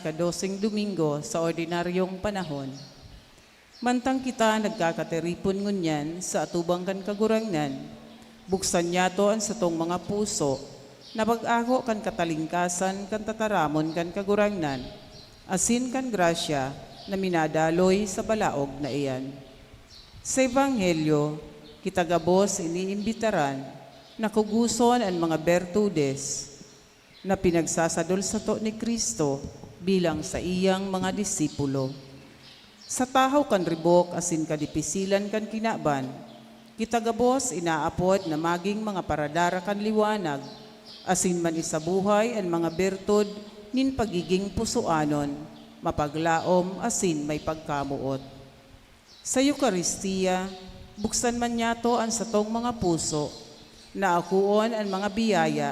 ikadosing Domingo sa ordinaryong panahon. Mantang kita nagkakateripon ngunyan sa atubang kan kagurangnan, buksan niya to ang satong mga puso, na pag-ako kan katalingkasan kan tataramon kan kagurangnan, asin kan grasya na minadaloy sa balaog na iyan. Sa Ebanghelyo, kita gabos iniimbitaran na kuguson ang mga bertudes na pinagsasadol sa to ni Kristo bilang sa iyang mga disipulo. Sa tahaw kan ribok asin kadipisilan kan kinaban, kita gabos inaapod na maging mga paradara kan liwanag, asin man isabuhay ang mga bertud nin pagiging pusuanon, mapaglaom asin may pagkamuot. Sa Eukaristiya, buksan man niya to ang satong mga puso, na akuon ang mga biyaya,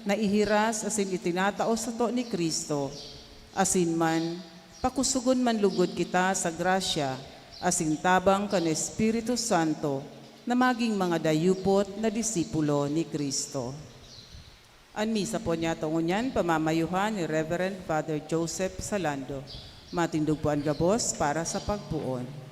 na ihiras asin itinatao sa to ni Kristo, asin man pakusugon man lugod kita sa grasya, asin tabang kan Espiritu Santo, na maging mga dayupot na disipulo ni Kristo. Ang misa po niya tungunyan, pamamayuhan ni Reverend Father Joseph Salando. Matindog po ang gabos para sa pagpuon.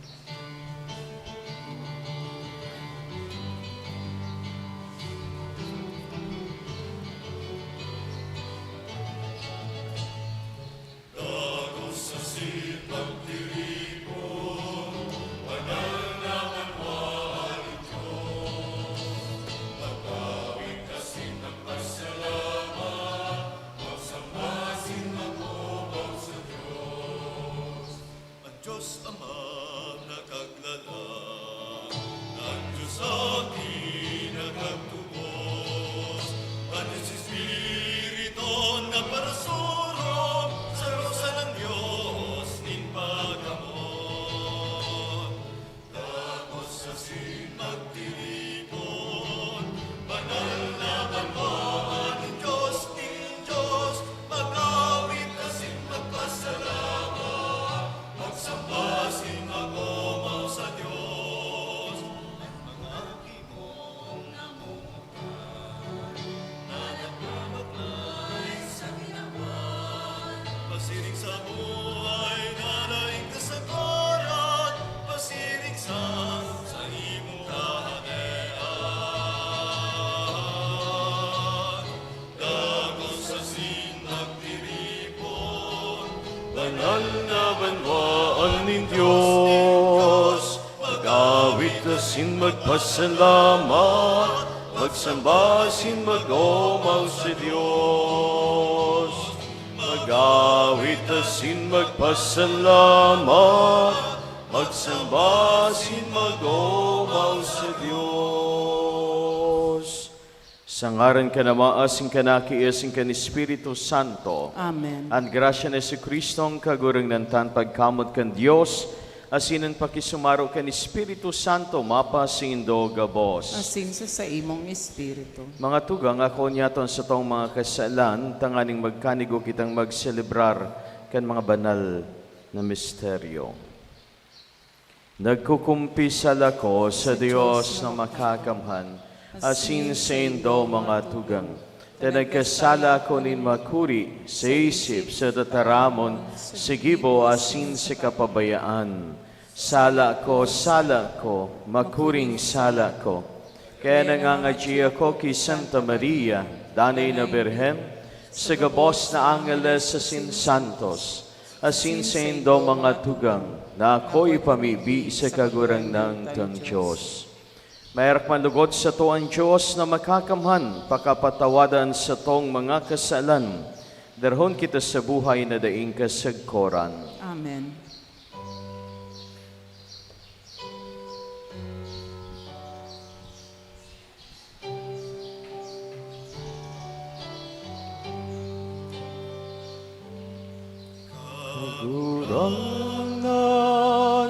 Banal ning Diyos, mag-awit asin magpasalamat, magsamba asin mag-omaw sa Diyos. Mag-awit asin magpasalamat, magsamba asin mag-omaw sa Diyos. Sa ngaran ka na maasin ka na kiasin ka ni Espiritu Santo. Amen. Ang grasya ni si Kristong kagurang nantan pagkamot kan Diyos, asinan pakisumaro kan Espiritu Santo mapasindo gabos. Asin sa imong espiritu. Mga tugang ako niyaton sa tong mga kasalan, tanganing magkanigo kitang magselebrar kan mga banal na misteryo. Nagkukumpisal ako sa Diyos na makakamhan, asin sa indo mga tugang, na nagkasala ko nin makuri sa isip sa tataramon, sa gibo asin sa kapabayaan. Sala ko, makuring sala ko. Kaya nangangadji ako kay Santa Maria, danay na Birhen, sa gabos na angeles asin santos, asin sa indo mga tugang, na ako'y pamibi sa kagurang ng kang Diyos. Mayroong manlugod sa to ang Diyos na makakamhan, pakapatawadan sa tong mga kasalan. Darhon kita sa buhay na daing kasagkoran. Amen. Kagurangan,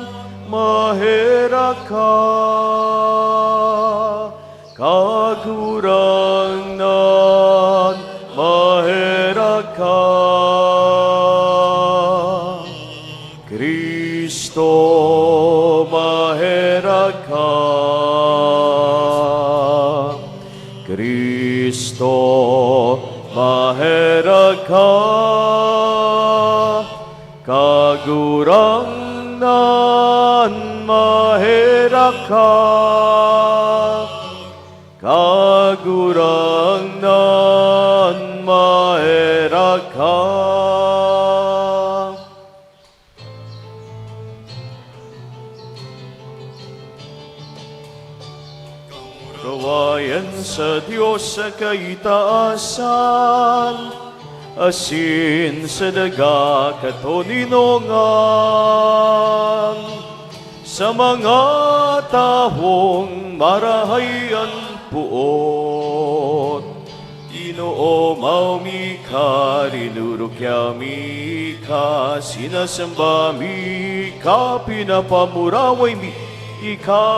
mahera ka. Kagurangan, mahera ka. Kristo, mahera ka. Kristo, mahera ka. kagurang nan maheraka, kagurang nan maheraka. Kawayan sa Diyos sa kaitaasan, asin sa daga katoninongan, sa mga taong marahayan puot. Ginoo maumi ka, rinurok yami ka, sinasamba mi ka, pinapamuraway mi ika.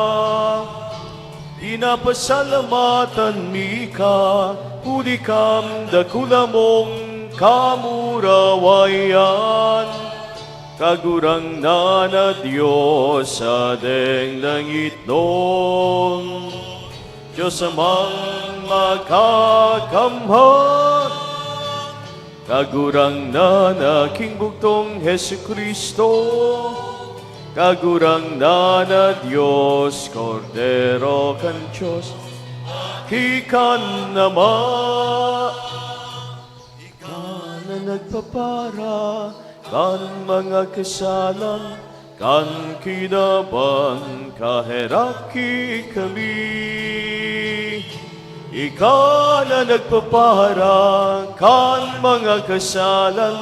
Pinapasalamatan mi ka, huli kam dakula mong kamurawayan. Kagurang na Diyos sa deng langit nun, Diyos amang makakamhan. Kagurang na King Bugtong Hesu Kristo, kagurang na Diyos, Kordero kan Diyos, hikan nama, ika na nagpapara, kan mga kasalan, kan kinabang kaheraki kami. Ika na nagpapara, kan mga kasalan,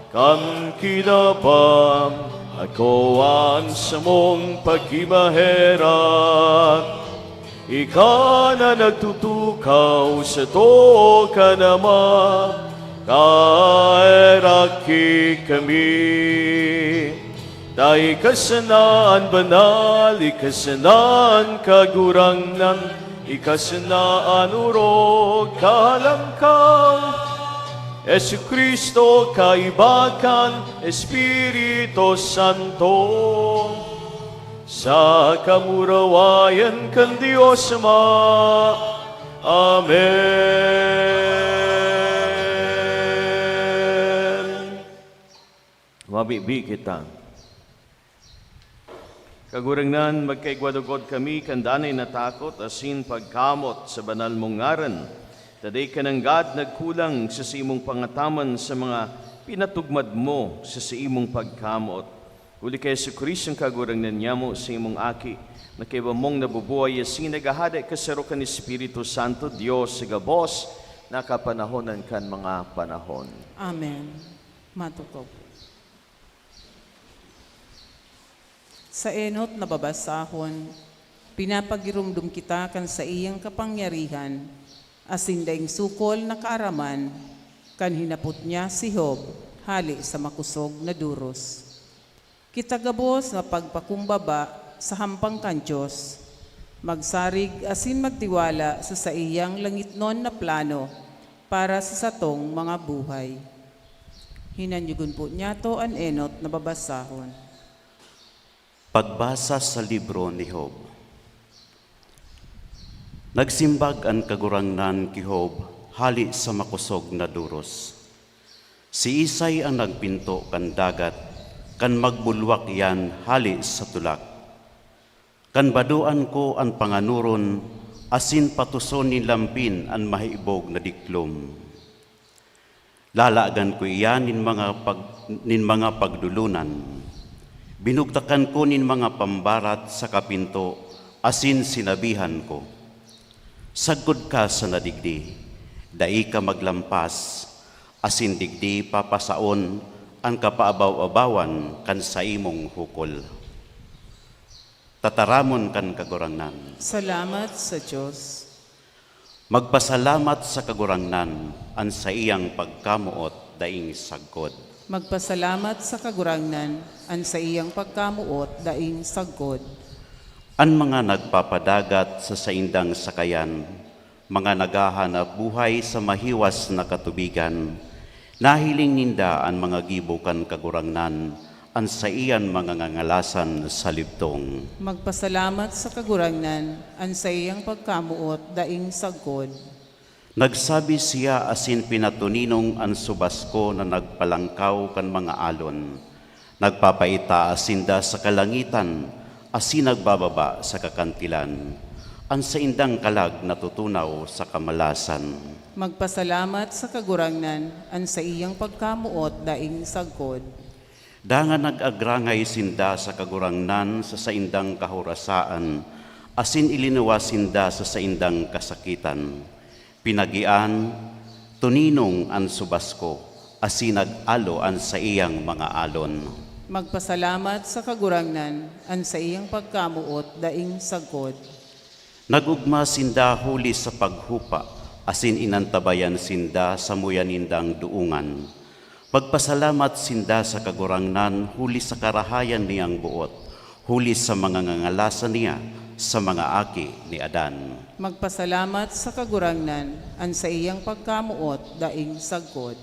kan kinabang ako ang sa mong pagkimaherak. Ika na nagtutukaw sa to ka naman, kaeraki kami. Dahil kasanaan banal, ikasanaan kagurangnan, ikasanaan urog kahalangkang, Yesu Kristo kaibakan, Espiritu Santo, sa kamurawayan kan Diyos Ama. Amen. Mabibi kita. Kagurangnan magkaigwadugod kami kandanay na takot asin pagkamot sa banal mong ngaran. Taday ka ng God nagkulang sa imong pangataman sa mga pinatugmad mo sa imong pagkamot. Uli kay Yesu Kristo ang kagurangnan niya mo sa imong aki, na kay mong nabubuhay asin nagahada kasaro kan Espiritu Santo, Diyos sa gabos, nakapanahonan kan mga panahon. Amen. Matukob. Sa enot na babasahon, pinapagirumdum kita kan sa iyang kapangyarihan, asin daing sukol na kaaraman, kan hinapot niya si Job, hali sa makusog na duros. Kitagabos na pagpakumbaba sa hampang kan Diyos, magsarig asin magtiwala sa iyang langitnon na plano para sa satong mga buhay. Hinanyugon po niya to an enot na babasahon. Pagbasa sa libro ni Job. Nagsimbag ang kagurangnan ki Job, hali sa makusog na duros. Si Isay ang nagpinto kan dagat, kan magbulwak yan hali sa tulak. Kan baduan ko ang panganuron, asin patuson ni lampin ang mahiibog na diklom. Lalagan ko iyan nin mga pagdulunan. Binugtakan ko nin mga pambarat sa kapinto, asin sinabihan ko. Sagod ka sa nadigdi, dai ka maglampas, asin digdi papasaon ang kapaabaw-abawan kan sa imong hukol. Tataramon kan kagurangnan. Salamat sa Diyos. Magpasalamat sa kagurangnan an sa iyang pagkamuot daing sagkod. Magpasalamat sa kagurangnan, an sa iyang pagkamuot daing sagkod. Ang mga nagpapadagat sa saindang sakayan, mga naghahanap buhay sa mahiwas na katubigan, nahiling ninda ang mga gibukan kagurangnan, ang sa iyan mga ngangalasan sa libtong. Magpasalamat sa kagurangnan, an sa iyang pagkamuot daing sagkod. Nagsabi siya asin pinatuninong ang subasko na nagpalangkaw kan mga alon, Nagpapaitaas sinda sa kalangitan, asin nagbababa sa kakantilan. Ang sa indang kalag natutunaw sa kamalasan. Magpasalamat sa kagurangnan, an sa iyang pagkamuot daing sagkod. Dangan nag-agrangay sinda sa kagurangnan sa saindang kahurasaan, asin ilinuwa sinda sa saindang kasakitan. Pinagian, tuninong an subasko, asin nag-alo an sa iyang mga alon. Magpasalamat sa kagurangnan, an sa iyang pagkamuot daing sagkod. Nagugma sinda huli sa paghupa, asin inantabayan sinda sa muyanindang duungan. Pagpasalamat sinda sa kagurangnan, huli sa karahayan niyang buot, huli sa mga ngangalasan niya, sa mga aki ni Adan. Magpasalamat sa kagurangnan, an sa iyang pagkamuot daing sagkod.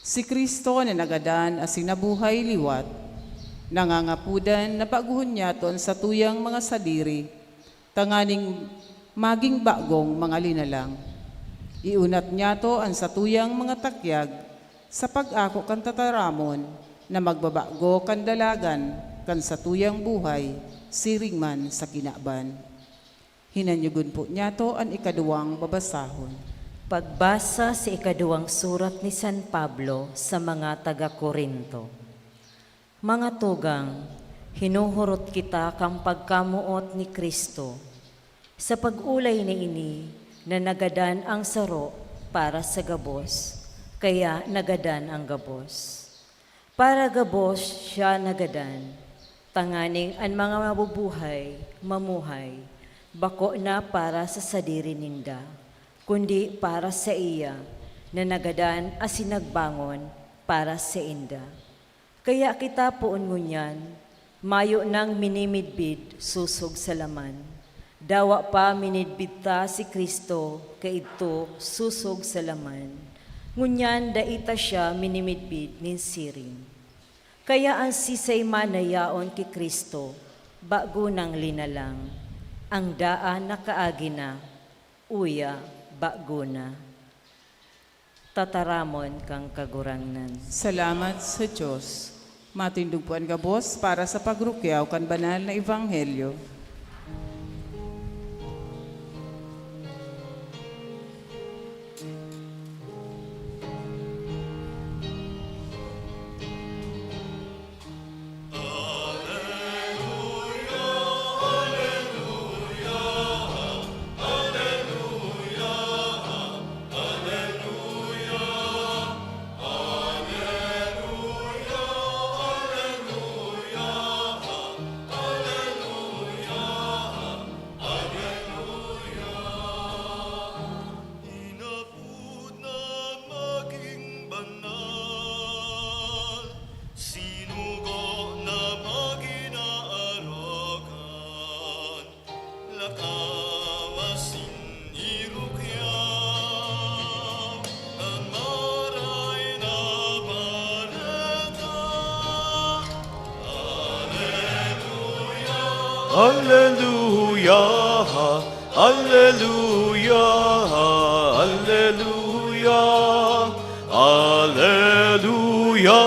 Si Kristo na nagadan as sinabuhay liwat, nangangapudan na paguhon niya ton sa tuyang mga sadiri, tanganing maging bagong mga linalang. Iunat niya to ang sa tuyang mga takyag, sa pag-ako kan tataramon, na magbabago kan dalagan, kan sa tuyang buhay, siring man sa kinaban. Hinanyugon po niya to ang ikaduwang babasahon. Pagbasa sa ikaduwang surat ni San Pablo sa mga taga-Korinto. Mga tugang, hinuhurot kita kang pagkamuot ni Kristo. Sa pag-ulay ni ini, na nagadan ang saro para sa gabos, kaya nagadan ang gabos. Para gabos siya nagadan, tanganing ang mga mabubuhay, mamuhay, bako na para sa sadiri ninda, kundi para sa iya, na nagadan as sinagbangon para sa inda. Kaya kita poon ngunyan, mayo nang minimidbid susog sa laman. Dawa pa minidbid ta si Kristo, kaito susog sa laman. Ngunyan daita siya minimidbid nin siring. Kaya ang sisay manayaon ki Kristo, bago nang linalang, ang daan na kaagi na, uya, bago na. Tataramon kang kagurangnan. Salamat sa Diyos. Matindugpuan ka, boss, para sa pagrukyaw kan banal na ebanghelyo. Inabot na maging banal, sinugo na maginaaragan, lakawasin irukyaw, ang maray na baleta. Hallelujah, hallelujah, hallelujah, hallelujah,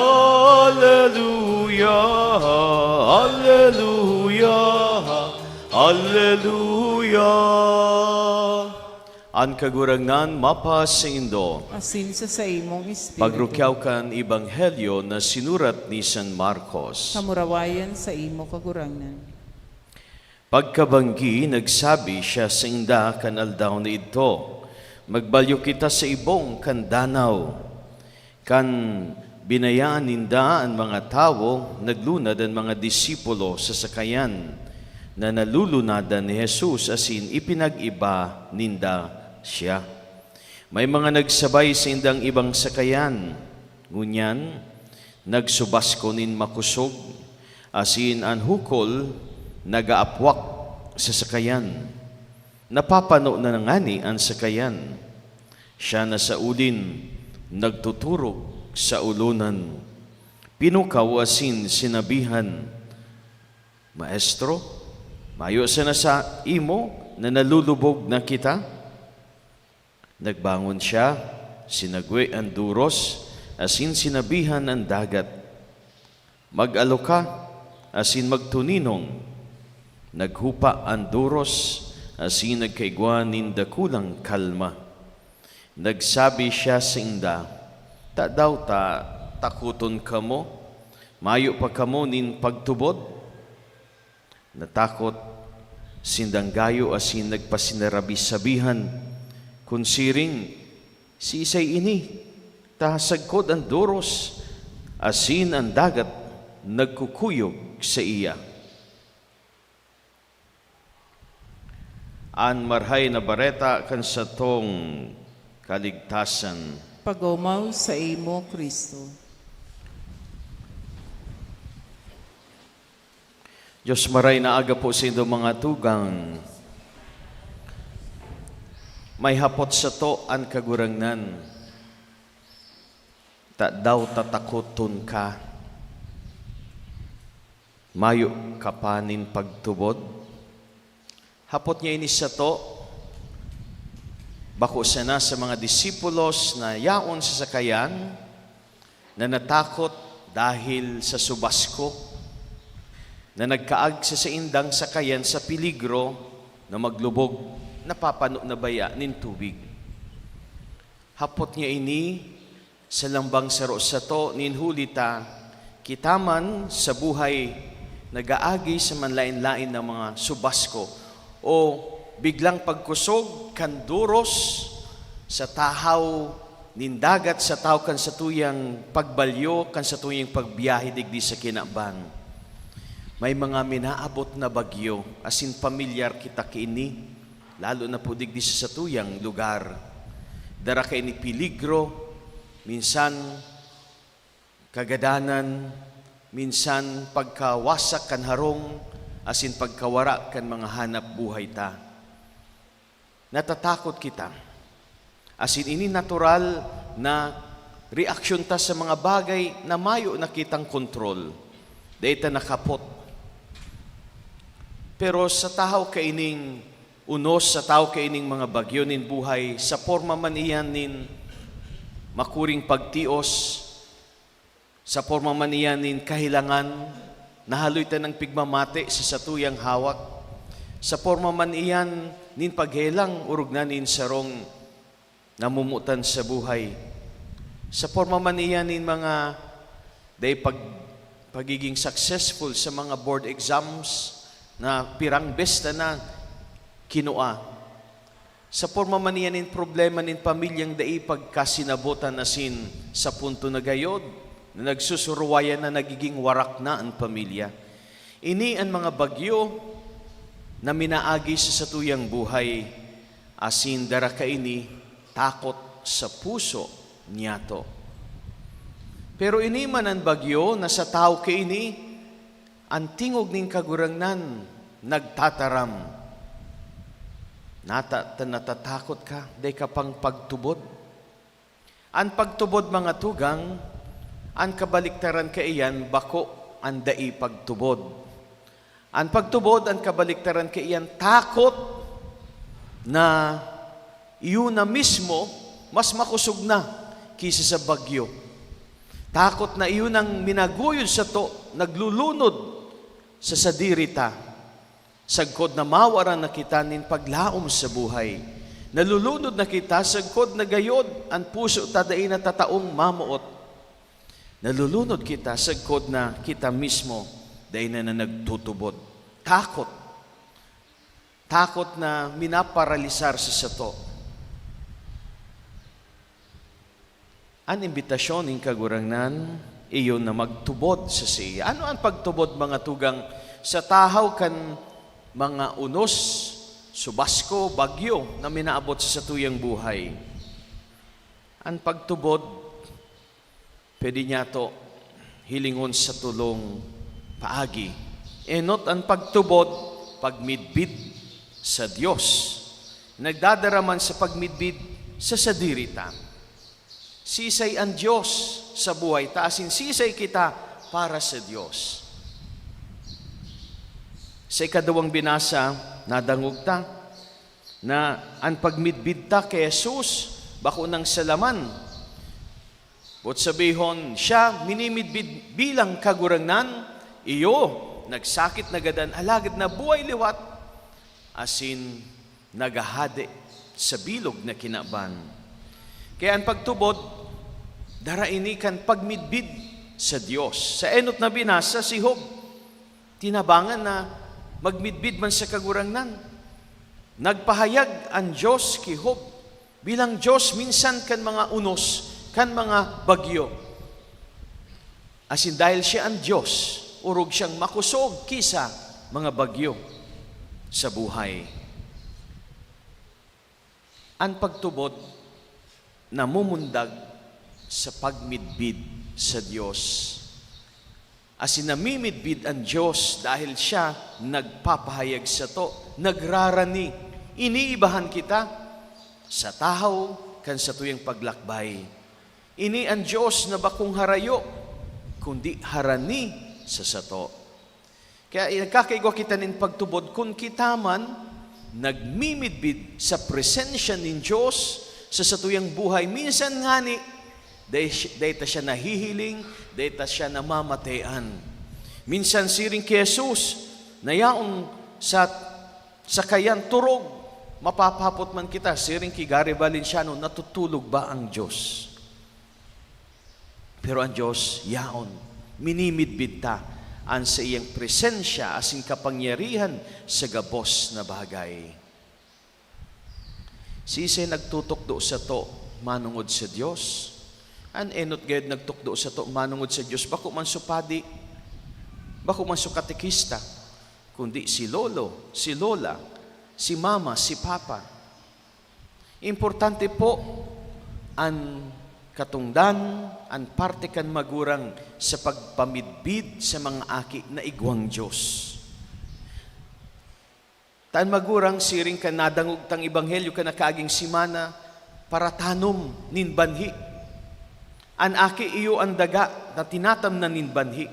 hallelujah, hallelujah. An kagurangnan mapa sa Indo, Asin sa imong espiritu. pagrukyaw kan ebanghelyo na sinurat ni San Marcos. Kamurawayan sa imo kagurangnan. Pagkabanggi, nagsabi siya sa inda kan aldaw na ito, magbalyo kita sa ibong kan danaw. Kan binayaan ninda ang mga tao, naglunad ang mga disipulo sa sakayan, na nalulunadan ni Jesus asin ipinag-iba ninda siya. May mga nagsabay sa indang ibang sakayan, ngunyan, nagsubasko nin makusog, asin ang hukol, nagaapwak sa sakayan. Napapano na ngani ang sakayan. Siya na sa ulin, nagtuturog sa ulunan. Pinukaw asin sinabihan, Maestro, mayo sa na sa imo na nalulubog na kita? Nagbangon siya, sinagwe ang duros, asin sinabihan ang dagat, Mag-alo ka, asin magtuninong, naghupa ang duros, asin nagkaigwa nin dakulang kalma. Nagsabi siya sa inda, ta daw ta takuton kamo, mayo pa kamo nin pagtubod. Natakot sindang gayo asin nagpasinarabi sabihan, kun siring si isay ini, tahasagkod ang duros, asin ang dagat nagkukuyog sa iya. An marhay na bareta kan sa tong kaligtasan. Pagomaw sa imo, Kristo. Diyos maray na aga po sa inyong mga tugang. May hapot sa to an kagurangnan. Ta daw tatakoton ka. Mayo kapanin pagtubod. Hapot niya inis sa to, bako sana sa mga disipulos na yaon sa sakayan, na natakot dahil sa subasko, na nagkaag sa indang sakayan sa piligro na maglubog, napapano na baya nin tubig. Hapot niya ini, sa lambang saro sa to, ninhulita, kitaman sa buhay, nagaagi sa manlain-lain ng mga subasko, o biglang pagkusog kan duros sa tahaw nindagat sa tao kan sa tuyang pagbalyo kan sa tuyang pagbiyahe digdi sa kinaban. May mga minaabot na bagyo asin pamilyar kita kini lalo na po digdi sa tuyang lugar. Dara kay ni piligro, minsan kagadanan, minsan pagkawasak kan harong, asin pagkawara kan mga hanap buhay ta. Natatakot kita. Asin ini natural na reaksyon ta sa mga bagay na mayo na kitang kontrol. Dahil ta nakapot. Pero sa tao kaining unos, sa tao kaining mga bagyo nin buhay, sa forma man iyan nin makuring pagtios, sa forma man iyan nin kahilangan, nahaloy ta ng pigmamate sa satuyang hawak. Sa forma man iyan, nin paghelang urog na nin sarong namumutan sa buhay. Sa forma man iyan nin mga pagiging successful sa mga board exams na pirang besta na kinua. Sa forma man iyan nin problema nin pamilyang pagkasinabutan asin sa punto na gayod, na nagsusurwayan na nagiging warak na ang pamilya. Ini ang mga bagyo na minaagi sa satuyang buhay, asin dara ka ini, takot sa puso niyato. Pero ini man ang bagyo na sa tao ka ini, ang tingog ning kagurangnan, nagtataram. Natatakot ka, day ka pang pagtubod. Ang pagtubod mga tugang, ang kabaliktaran ka iyan, bako ang dai pagtubod. Ang pagtubod, ang kabaliktaran ka iyan, takot na iyon na mismo, mas makusog na kisa sa bagyo. Takot na iyon ang minaguyod sa to, naglulunod sa sadirita. Sagkod na mawaran na kita nin paglaom sa buhay. Nalulunod na kita, sagkod na gayod, ang puso tadain na tataong mamuot. Nalulunod kita, sagkod na kita mismo, dahil na nagtutubod. Takot. Takot na minaparalisar sa sato. Ang imbitasyon ng kagurangnan, iyon na magtubod sa siya. Ano ang pagtubod mga tugang sa tahaw kan mga unos, subasko, bagyo na minaabot sa satuyang buhay? Ang pagtubod, pwede niya to hilingon sa tulong paagi. Enot ang pagtubod, pagmidbid sa Diyos. Nagdadaraman sa pagmidbid sa sadirita. Sisay ang Diyos sa buhay, taasin sisay kita para sa Diyos. Sa ikadawang binasa, nadangog ta, na ang pagmidbid ta kay Jesus, bako ng salaman, But sabihon, siya minimidbid bilang kagurangnan, iyo, nagsakit na gadan, alagad na buhay liwat, asin nagahade sa bilog na kinaban. Kaya ang pagtubod, dara ini kan pagmidbid sa Dios. Sa enot na binasa, si Job, tinabangan na magmidbid man sa kagurangnan. Nagpahayag ang Diyos kay Job bilang Diyos minsan kan mga unos, kan mga bagyo. Asin dahil siya ang Diyos, urog siyang makusog kisa mga bagyo sa buhay. Ang pagtubod namumundag sa pagmidbid sa Diyos. Asin namimidbid ang Diyos dahil siya nagpapahayag sa to, nagrarani, iniibahan kita sa tahaw kan sa tuyang paglakbay. Ini ang Diyos na bakong harayo, kundi harani sa sato. Kaya nagkakaigwa kita nin pagtubod, kung kita man nagmimidbid sa presensya ng Diyos sa satuyang buhay, minsan nga ni, dahi ta siya nahihiling, dahi ta siya namamatean. Minsan siring kay Jesus, nayaong sa kayan turog, mapapapot man kita, siring kay Gary Valenciano, natutulog ba ang Diyos? Pero ang Diyos, yaon, minimidbid ta ang sa iyang presensya asing kapangyarihan sa gabos na bagay. Sisay nagtutukdo sa to, manungod sa Diyos. An enot gayud nagtukdo sa to, manungod sa Diyos. Bako man supadi, bako man katekista, kundi si lolo, si lola, si mama, si papa. Importante po ang katungdan, ang parte kan magurang sa pagpamidbid sa mga aki na igwang Diyos. Taan magurang siring ka nadangog tang ebanghelyo ka nakaaging simana para tanom nin banhi. An aki iyo ang daga na tinatam na nin banhi.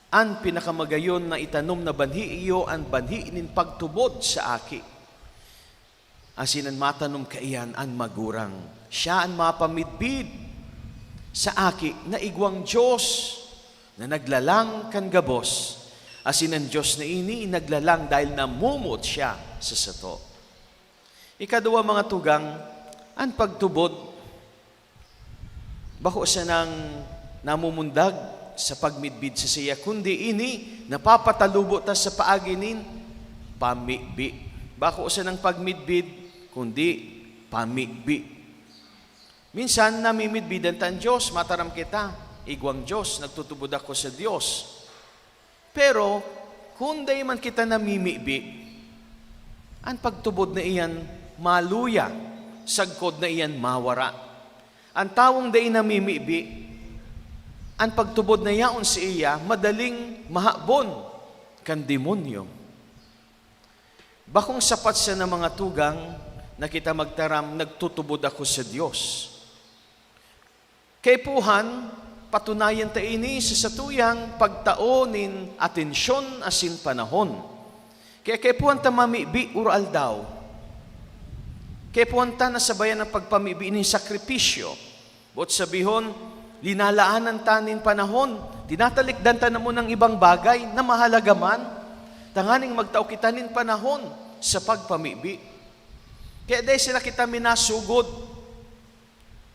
An pinakamagayon na itanom na banhi iyo ang banhi nin pagtubod sa aki. Asinan matanom ka iyan ang magurang. Siya ang mapamidbid sa aki na igwang Diyos na naglalang kan gabos. Asin ang Diyos na ini naglalang dahil namumot siya sa sato. Ikadua mga tugang, ang pagtubod, bako siya nang namumundag sa pagmidbid sa siya, kundi ini napapatalubo ta sa paaginin, pamibi. Bako siya ng pagmidbid, kundi pamibi. Minsan namimidbidan ta ang Diyos, mataram kita, igwang Diyos, nagtutubod ako sa Diyos. Pero, kung day man kita namimibi, ang pagtubod na iyan maluya, sagkod na iyan mawara. Ang tawong day namimibi, ang pagtubod na yaon sa iya, madaling mahabon kan demonyo. Bakong sapat siya ng mga tugang na kita magtaram, nagtutubod ako sa Diyos. Kay puhan, patunayan ta ini sa satuyang pagtaonin atensyon asin panahon. Kaya kay puhan ta mamibi ural daw. Kay puhan ta nasabayan ng pagpamibi ini sakripisyo. Bot sabihon, linalaanan ta nin panahon, tinatalikdan ta na mo ng ibang bagay na mahalaga man, tanganing magtao kita nin panahon sa pagpamibi. Kaya dahil sila kita minasugod,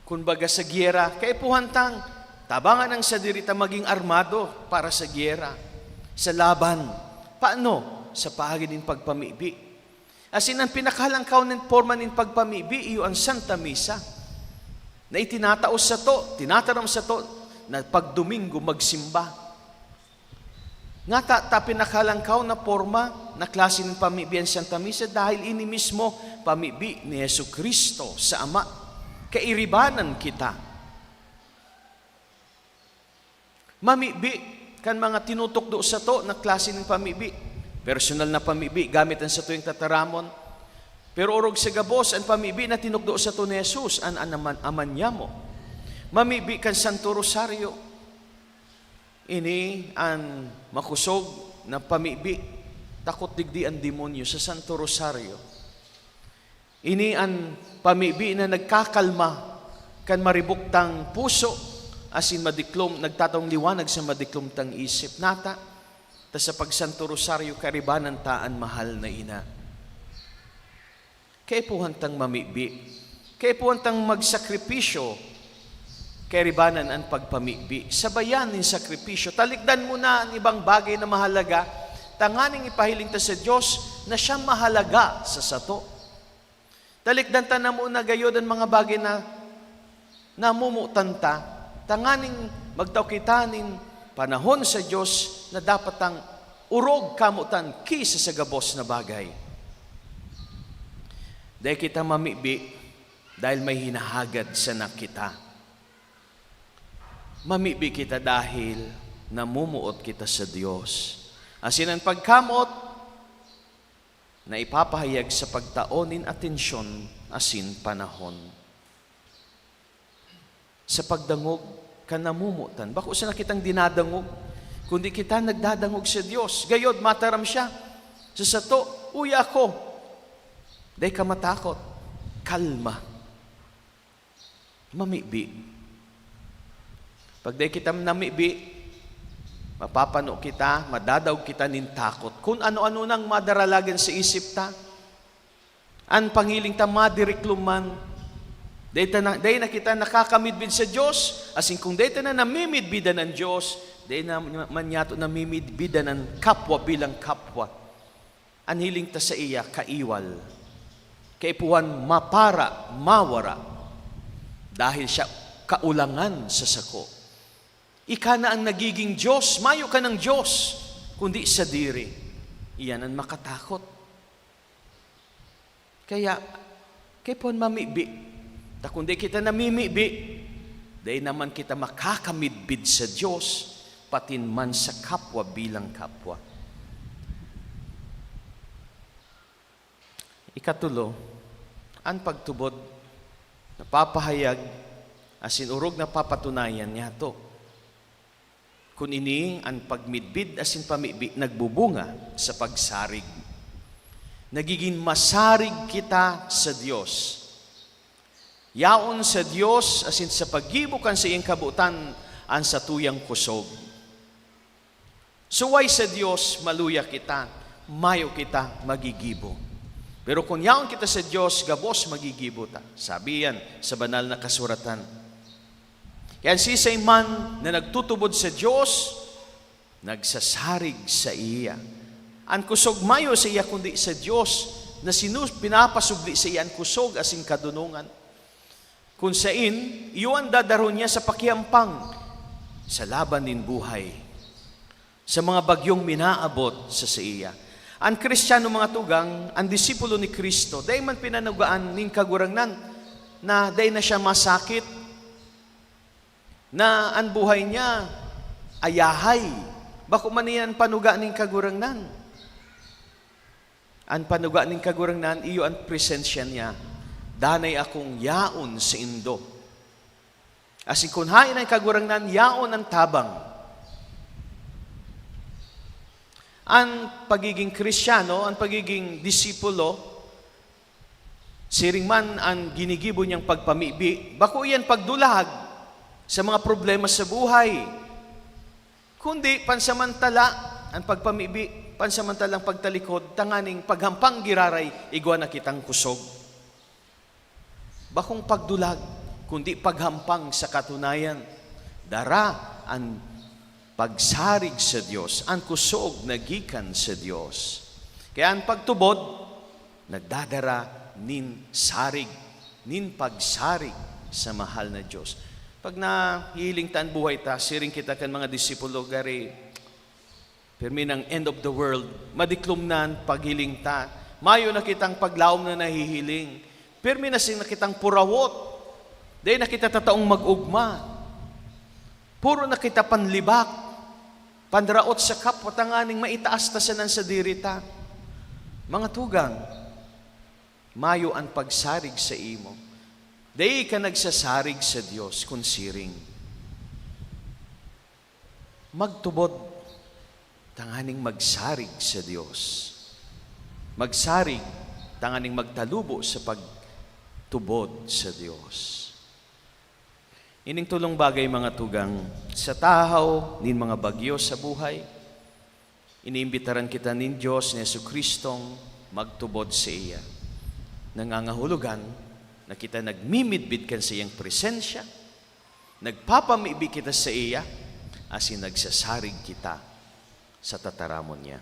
kumbaga sa giyera, kay puhantang, tabangan ang sadirita maging armado para sa giyera, sa laban. Paano? Sa paagin ng pagpamibi. Asin ang pinakahalangkaw ng forma ng pagpamibi, iyo ang Santa Misa, na itinataos sa to, tinataram sa to, na pagdomingo magsimba. Nga ta pinakahalangkaw na forma, na klase ng pamibi ang Santa Misa, dahil ini mismo pamibi ni Yesu Kristo sa Ama. Kairibanan kita. Mamibi, kan mga tinutukdo sa to na klase ng pamibi. Personal na pamibi, gamit ang sa tuwing tataramon. Pero orog sa gabos, ang pamibi na tinukdo sa to ni Jesus, ang aman niya mo. Mamibi kan Santo Rosario. Ini ang makusog na pamibi. Takot digdi ang demonyo sa Santo Rosario. Ini ang pamibi na nagkakalma kan maribuktang puso asin madiklom, nagtatong liwanag sa madiklom tang isip nata, ta sa pagsanto rosaryo karibanan taan mahal na ina. Kaipuhan tang mamibi, kaipuhan tang magsakripisyo, karibanan ang pagpamibi. Sabayan ng sakripisyo, talikdan mo na ang ibang bagay na mahalaga, tanganing ipahiling ta sa Diyos na siya mahalaga sa sato. Talikdan ta na muna gayod ang mga bagay na namumutan ta, tanganing magtaw kita nin panahon sa Diyos na dapat ang urog kamutan kisa sa gabos na bagay. Dahil kita mamibi, dahil may hinahagad sa nakita. Mamibi kita dahil namumuot kita sa Diyos. Asin ang pagkamot na ipapahayag sa pagtaonin atensyon asin panahon. Sa pagdangog, ka namumutan. Bako sa nakitang dinadangog, kundi kita nagdadangog sa Diyos. Gayod, mataram siya. Sa sato, uya ako. Day ka matakot. Kalma. Mamibi. Pag day kita namibi, mapapano kita, madadaw kita nin takot. Kung ano-ano nang madaralagan sa isip ta, ang pangiling ta madirikluman, day na kita nakakamidbid sa Diyos, asin kung day ta na namimidbida ng Diyos, day na manyato namimidbida ng kapwa bilang kapwa. Ang hiling ta sa iya, kaiwal. Kaipuhan mapara, mawara, dahil siya kaulangan sa sako. Ika na ang nagiging Diyos, mayo ka ng Diyos, kundi sa diri. Iyan ang makatakot. Kaya, kaipuhan mamibi. Ta kundi kita namimibi, dahil naman kita makakamidbid sa Diyos, patin man sa kapwa bilang kapwa. Ikatulo, ang pagtubod, napapahayag, asin urog na papatunayan niya to. Kung ini ang pagmidbid asin pamibi, nagbubunga sa pagsarig. Nagiging masarig kita sa Diyos. Yaon sa Diyos, asin sa paggibukan sa iyang kabutan, ang satuyang kusog. Suway sa Diyos, maluya kita, mayo kita magigibo. Pero kung yaon kita sa Diyos, gabos magigibo ta. Sabi yan sa banal na kasuratan. Yan si man na nagtutubod sa Diyos, nagsasarig sa iya. Ang kusog mayo sa iya kundi sa Diyos, na pinapasubli sa iya ang kusog asing kadunungan. Kung sain, iyon dadaron niya sa pakiampang, sa laban nin buhay, sa mga bagyong minaabot sa iya. Ang Kristiyano mga tugang, ang disipulo ni Kristo, dahil man pinanugaan ning kagurangnan, na dahil na siya masakit, na ang buhay niya ayahay. Bako man yan panuga ning kagurangnan. Ang panuga ning kagurangnan, iyo ang presensya niya. Danay akong yaon sa indo. Asin kung hain ang kagurangnan, yaon ang tabang. Ang pagiging Kristiyano, ang pagiging disipulo, siring man ang ginigibo niyang pagpamibi, bako yan pagdulag sa mga problema sa buhay. Kundi pansamantala, ang pagpamibi, pansamantalang pagtalikod, tanganing paghampang giraray, igwa na kitang kusog. Bakong pagdulag, kundi paghampang sa katunayan, dara ang pagsarig sa Diyos, ang kusog na gikan sa Diyos. Kaya ang pagtubod, nagdadara nin sarig, nin pagsarig sa mahal na Diyos. Pag nahiling taan buhay ta, siring kita kan mga disipulo, gari, permi ng end of the world, madiklumnan paghiling ta, mayo na kitang paglaom na nahihiling, permi na sing nakitang purawot, dahil nakita tataong mag-ugma, puro nakita panlibak, pandraot sa kapwa, tanganing maitaas ta sanan sa dirita. Mga tugang, mayo ang pagsarig sa imo. Dahil ka nagsasarig sa Diyos kung siring. Magtubod, tanganing magsarig sa Diyos. Magsarig, tanganing magtalubo sa pagtubod sa Diyos. Ining tulong bagay mga tugang, sa tahaw nin mga bagyo sa buhay, iniimbitaran kita nin Diyos ni Jesucristong magtubod sa iya. Nangangahulugan na kita nagmimidbid kan sa iyang presensya, nagpapamibi kita sa iya, asin nagsasarig kita sa tataramon niya.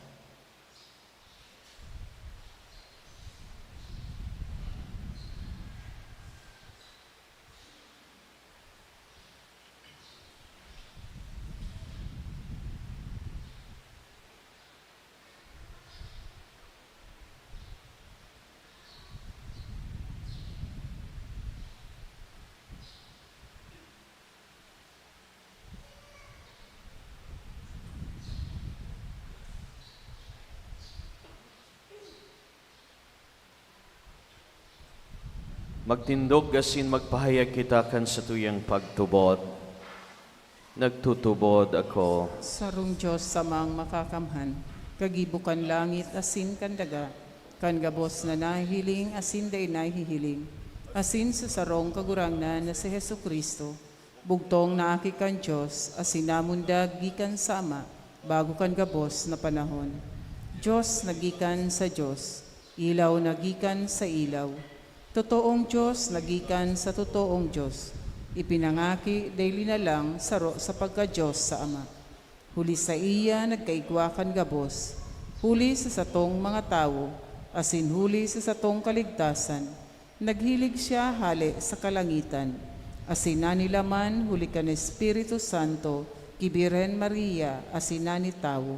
Magtindog asin magpahayag kita kan sa tuyang pagtubod. Nagtutubod ako. Sarong Diyos samang makakamhan, kagibukan langit asin kan daga, kan gabos na nahihiling asin day nahihiling, asin sa sarong kagurangnan na si Jesucristo, bugtong na aki kan Diyos, asin namundag gikan sa Ama, bago kan gabos na panahon. Diyos nagikan sa Diyos, ilaw nagikan sa ilaw, totoong Diyos nagikan sa totoong Diyos, ipinangaki daily na lang saro sa pagka-Diyos sa Ama. Huli sa iya nagkaigwakan gabos, huli sa satong mga tao, asin huli sa satong kaligtasan. Naghilig siya hali sa kalangitan, asin nanilaman huli kan Espiritu Santo, kibiren Maria, asin nani tao.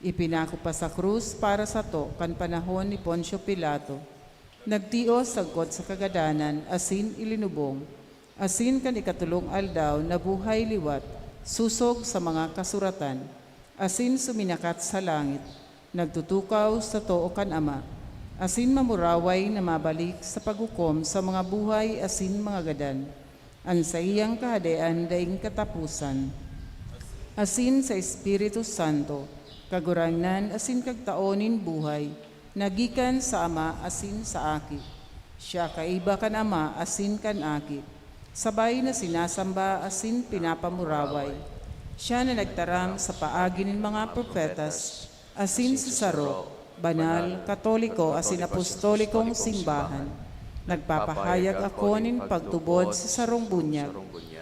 Ipinako pa sa krus para sa to kan panahon ni Poncio Pilato. Nagtios sagkot sa kagadanan, asin ilinubong, asin kan ikatulong aldaw na buhay liwat, susog sa mga kasuratan, asin suminakat sa langit, nagtutukaw sa too kan Ama, asin mamuraway na mabalik sa paghukom sa mga buhay asin mga gadan, an sa iyang kahadean daing katapusan, asin sa Espiritu Santo, kagurangnan asin kagtaonin buhay, nagikan sa Ama asin sa aki. Siya kaiba kan Ama asin kan aki. Sabay na sinasamba asin pinapamuraway. Siya na nagtaram sa paagi ng mga propetas, asin sa saro, banal, katoliko asin apostolikong simbahan. Nagpapahayag ako nin pagtubod sa sarong bunyag,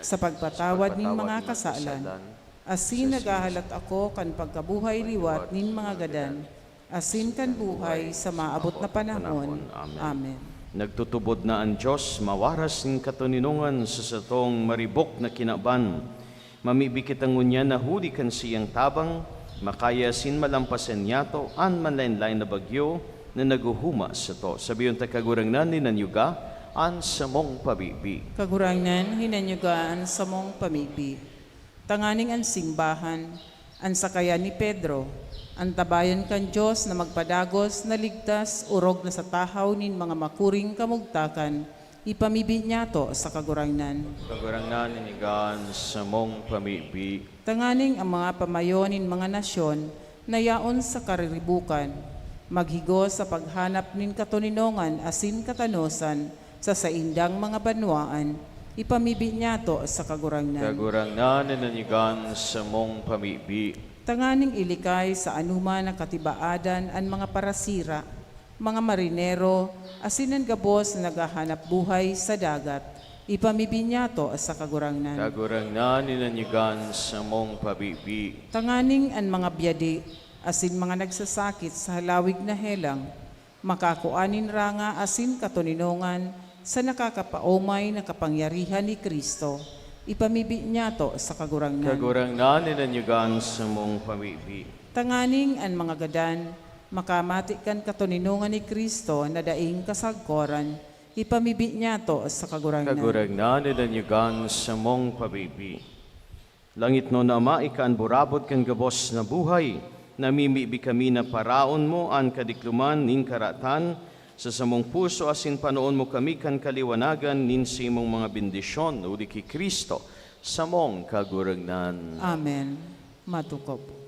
sa pagpatawad nin mga kasalan. Asin nagahalat ako kan pagkabuhay liwat nin mga gadan, asin kan buhay sa maabot na panahon. Amen. Nagtutubod na ang Diyos, mawaras ng katuninungan sa satong maribok na kinaban. Mamibikit ang ngunya na huli kan siyang tabang, makaya sin malampasan yato, an manlain-lain na bagyo na naguhuma sa to. Sabiyon ta kagurangnan ni nanyuga, an samong pabibi. Kagurangnan, hinanyugaan sa mong pamibi. Tanganing ang simbahan, ang sakayan ni Pedro, ang tabayan kan Diyos na magpadagos na ligtas, urog na sa tahaw nin mga makuring kamugtakan, ipamibi niya to sa kagurangnan. Kagurangnan inigan sa mong pamibi. Tanganing ang mga pamayon nin mga nasyon na yaon sa kariribukan, maghigo sa paghanap nin katuninongan asin katanosan sa saindang mga banwaan, ipamibi niya to sa kagurangnan. Kagurangnan inigan sa mong pamibi. Tanganing ilikay sa anuman na katibaadan an mga parasira, mga marinero, asinan gabos na naghahanap buhay sa dagat, ipamibi niya to sa kagurangnan. Kagurangnan inanyigan sa mong pabibi. Tanganing an mga biyadi, asin mga nagsasakit sa halawig na helang, makakuanin ranga asin katuninongan sa nakakapaumay na kapangyarihan ni Kristo, ipamibi niya to sa kagurangnan. Kagurangnan inanyigan sa mong pabibi. Tanganing an mga gadan, makamatikan katuninungan ni Kristo na daing kasagkoran, ipamibi niya to sa kagurangnan. Kagurangnan inanyigan sa mong pabibi. Langit no na Ama, ikaan burabot kang gabos na buhay, namimibi kami na paraon mo an kadikluman nin karatan, sa samong puso asin panoon mo kami kan kaliwanagan nin simong mga bendisyon uli ki Kristo samong kagurangnan. Amen. Matukop.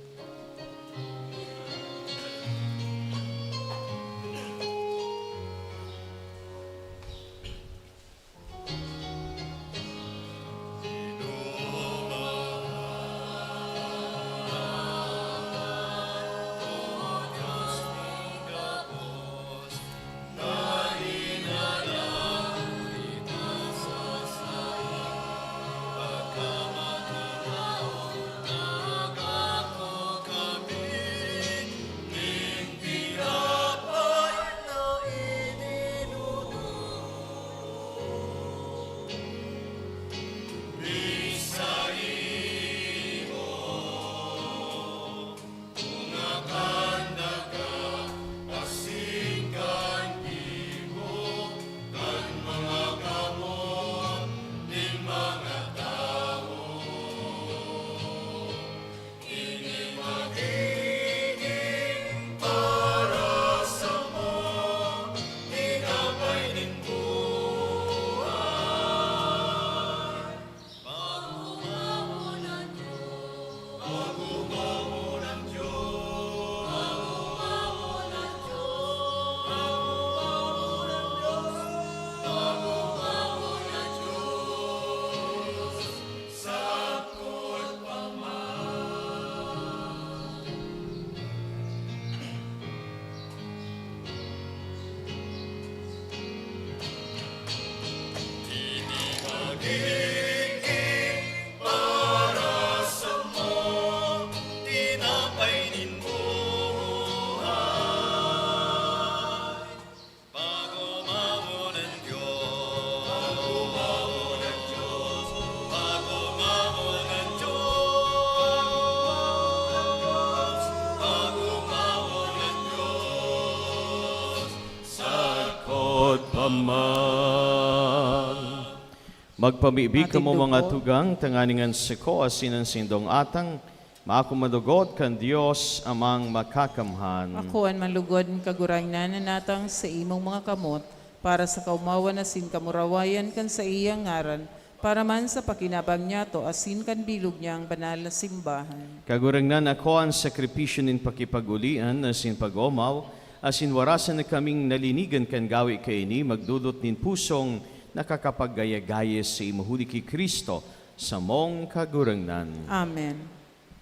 Magpamibig ka mo Ating mga dugo. tugang, tanganingan siko, asinan sindong atang, maakumadugod kan Dios amang makakamhan. Akuan manlugod kagurangnan na natang sa imong mga kamot para sa kaumawan asin kamurawayan kan sa iyang ngaran para man sa pakinabang niya to asin kan bilog niya ang banal na simbahan. Kagurangnan ako ang sakripisyo nin pakipagulian, asin pagomaw, asin warasan na kaming nalinigan kan gawi kaini, magdudot nin pusong nakakapaggaya-gaya sa imuhuli ki Kristo sa mong kagurangnan. Amen.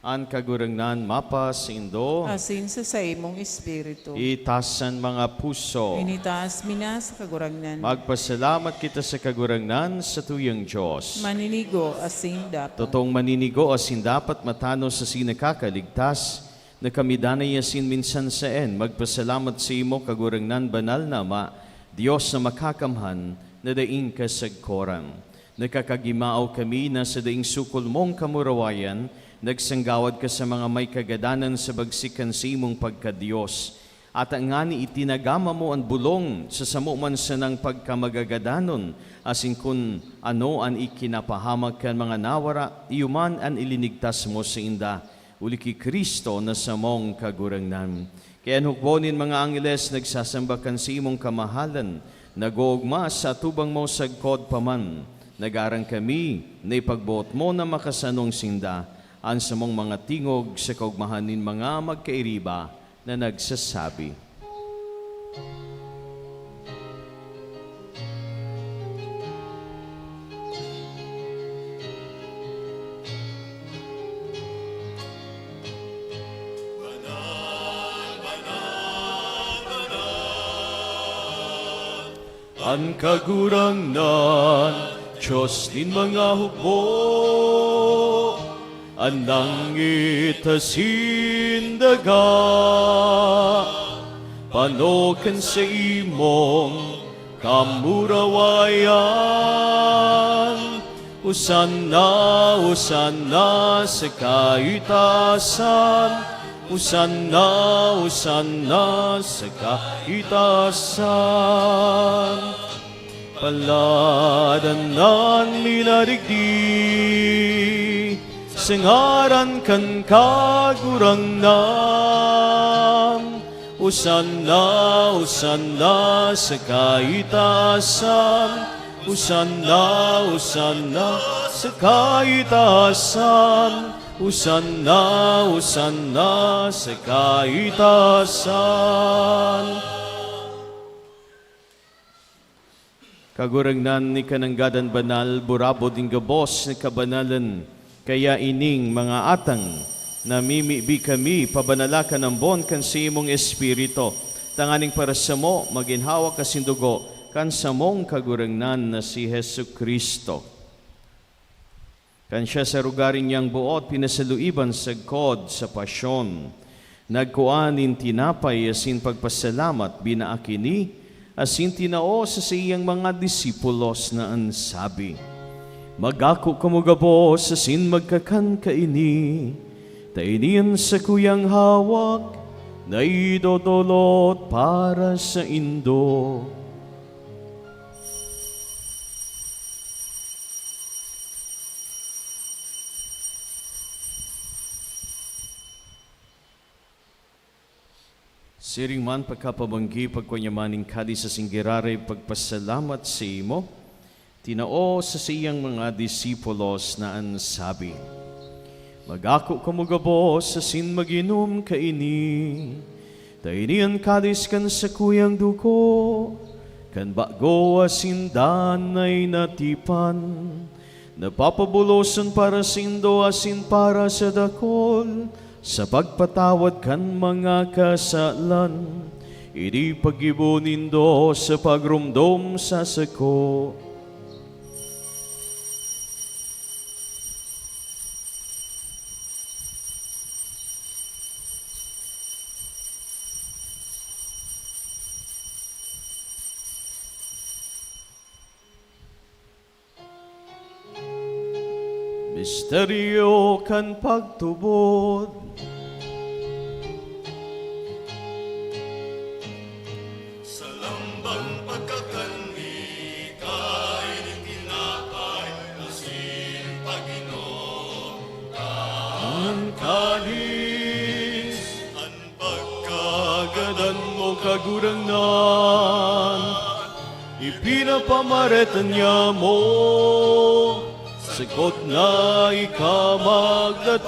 Ang kagurangnan mapas indo, Asin sa imong espiritu. itasan mga puso. Initaas mina sa kagurangnan. Magpasalamat kita sa kagurangnan sa tuyang Diyos. Maninigo asin dapat. Totoong maninigo asin dapat matano sa sinakakaligtas, na kami danay asin minsan sa magpasalamat sa imo kagurangnan banal na Ama, Diyos na makakamhan, na daing kasagkoran. Nakakagimao kami na sa daing sukol mong kamurawayan, nagsanggawad ka sa mga may kagadanan sa bagsikan sa imong pagka-Diyos. At ang ngani itinagama mo ang bulong sa samuman sa ng pagkamagagadanon, asin kun ano ang ikinapahamag kan mga nawara, iyuman ang ilinigtas mo sa inda, uli ki Kristo na sa mong kagurangnan. Kaya hukbonin mga angeles, nagsasambakan sa imong kamahalan, nagugma sa tubang mo sagkod paman, nagarang kami na ipagbuot mo na makasanong sinda, ang sa mong mga tingog sa kaugmahanin mga magkairiba na nagsasabi. Ang kagurangnan, Diyos din mga hukbo, ang langit asin daga, panokan sa imong kamurawayan. Usanna, usanna sa kaitasan, usanna, usanna sa kaitasan. Paladanan minarigdi, sengaran kan kagurangnan. Usanna, usanna sa kaitasan, usanna, usanna sa kaitasan, usanna, usanna sa kaitasan. Kagurangnan ni kananggadan banal, burabo din gabos ni kabanalan, kaya ining mga atang, namimibi kami, pabanalakan ng bon kan sa imong espiritu, tanganing para sa mo, maginhawa kasindugo, kan sa mong kagurangnan na si Hesu Kristo. Kan siya sa rugarin niyang buot, pinasaluiban sa kod sa pasyon, nagkuanin tinapay asin pagpasalamat, binaakini, asin tinao sa siyang mga disipulos na ansabi, magako kamugabos asin magkakan kaini, tainian sa kuyang hawak, na idodolot para sa indo. Siring man pagkapabanggi, pagkunyamaning kadi sa singgirare, pagpasalamat sa imo, tinao sa siyang mga disipulos na ansabi, magako kamugabos asin maginom kaini, tainian kadis kan sa kuyang duko, kan bago asin danay natipan, napapabulosan para sindo asin para sa dakol, sa pagpatawad kan mga kasalan, idi pag-ibunindo sa pagrumdom sa sako. Misteryo kan pagtubod, Sa lambang pagkakanlikay ng tinapay ang kalis, ang pagkagadan kagadan mo kagurangnan, ipinapamaritan niya mo, sakot na ikamagdatong.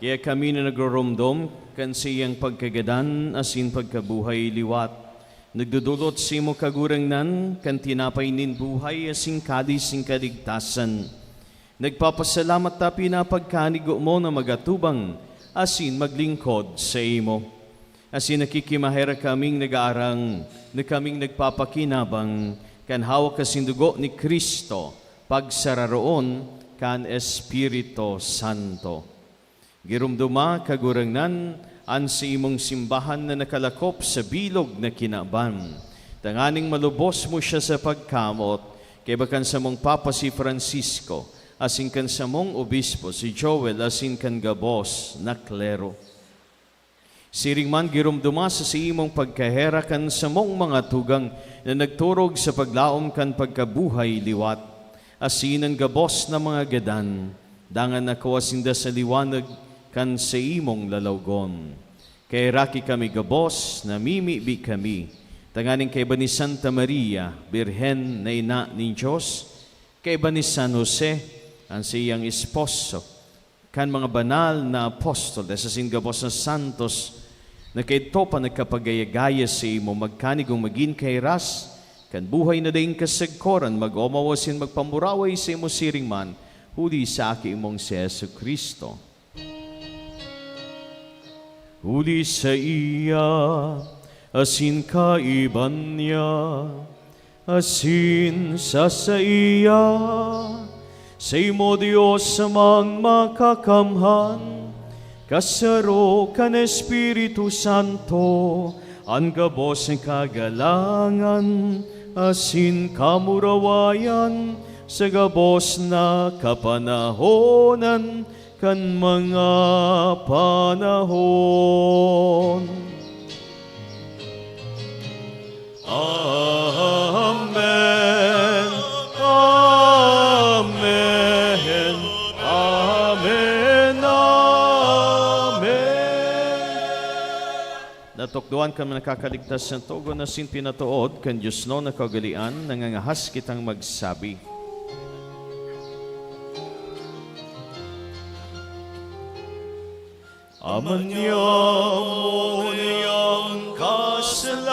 Kaya kami na nagroromdom, kan siyang pagkagadan, asin pagkabuhay liwat. Nagdudulot si mo kagurangnan, kan tinapay nin buhay, asin kadis sing kaligtasan. Nagpapasalamat ta pinapagkanigo mo na magatubang, asin maglingkod sa imo. Asin nakikimahera kaming nag-aarang, na kaming nagpapakinabang, kan hawak kasindugo ni Kristo, pagsararoon, kan Espiritu Santo. Girumduma kagurangnan, an si imong simbahan na nakalakop sa bilog na kinaban. Tanganing malubos mo siya sa pagkamot, kay bakan sa mong Papa si Francisco, asin kan sa mong obispo si Joel, asin kan gabos na klero. Siring man girumduma sa si imong pagkaherakan sa mong mga tugang na nagturog sa paglaom kan pagkabuhay liwat, asin ang gabos na mga gadan, dangan nakawasinda sa liwanag kan sa imong lalawgon. Kay raki kami gabos, namimibi kami, tanganing kay ba ni Santa Maria, Birhen na ina ni Diyos, kay ba ni San Jose, ang siyang esposo, kan mga banal na apostol, sa gabos na santos, na kay to pa nagkapagayagaya sa imo, magkanigong magin kay ras, kan buhay na daing kasagkoran, mag-omawasin magpamuraway sa imo siring man, huli sa aki imong si Yesu Kristo. Huli sa iya, asin kaiban niya, asin sa iya, sa imo Diyos samang makakamhan, kasaro kan Espiritu Santo, ang gabos ng kagalangan, asin kamurawayan, sa gabos na kapanahonan, kan mga panahon. Amen. Amen. Amen. Amen. Natukduan kami nakakaligtas ng togo na sin pinatuod, kan Diyos no nakagalian, nangangahas kitang magsabi. Aman niya mo niyang kasalangit,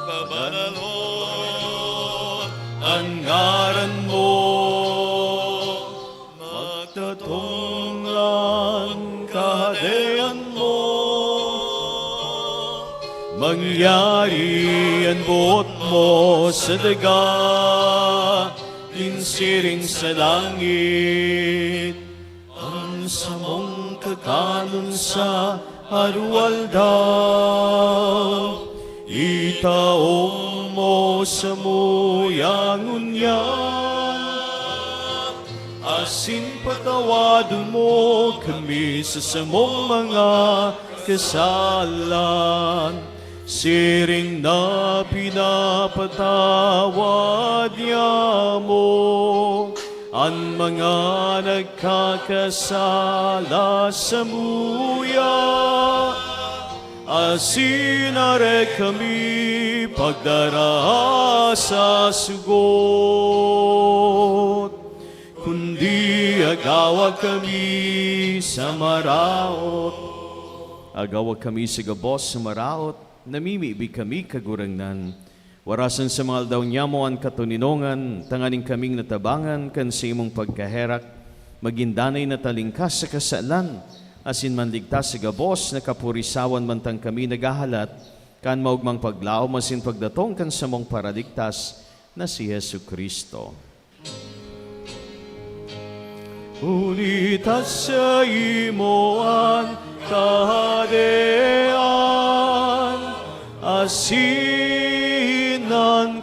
pabanalon ang ngaran mo, magtatunglan kahadean mo, mangyari ang buot mo sa daga, insiring sa langit, sa mong kakanon sa harwaldaw, itaong mo sa muyangon niya, asin patawadon mo kami sa samong mga kasalan, siring na pinapatawad niya mo ang mga nagkakasala sa muya, asinare kami pagdara sa sugot, kundi agawag kami sa maraot. Agawag kami sa gabos sa maraot, namimibi kami kagurangnan. Warasan sa mga aldaw niya mo ang katuninongan, tanganing kaming natabangan kan sa imong pagkaherak, magindanay na talingkas sa kasalan, asin manligtas sa gabos na kapurisawan mantang kami nagahalat, kan maugmang paglaom asin pagdatong kan sa mong paraligtas na si Yesu Kristo. Ulitas sa imoan kahadean, asinan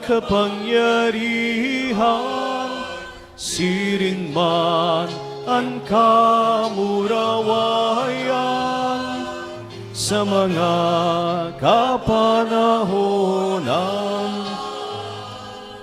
kapangyarihan, siring man ang kamurawayan, sa mga kapanahonan,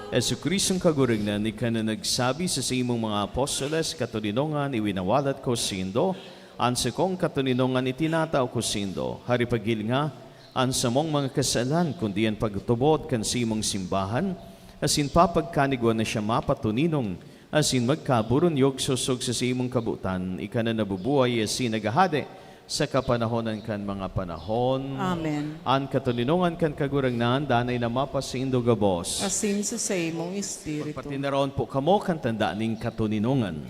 Esukrisong kagurignan, ika na nagsabi sa imong mga apostoles, katuninongan, iwinawalat ko sindo, ansa kong katuninongan itinataw ko sindo, haripagil nga, ansa mong mga kasalan, kundi ang pagtubod kan simong simbahan, asin papagkanigwan na siya mapatuninong, asin magkaburunyog susog sa simong kabutan, ika na nabubuhay, asin nagahade, sa kapanahonan kan mga panahon. Amen. An katuninongan kan kagurangnan, danay na mapasindo gabos. Asin sa imong espiritu. Pati na raon po kamo kan tanda ning katuninongan.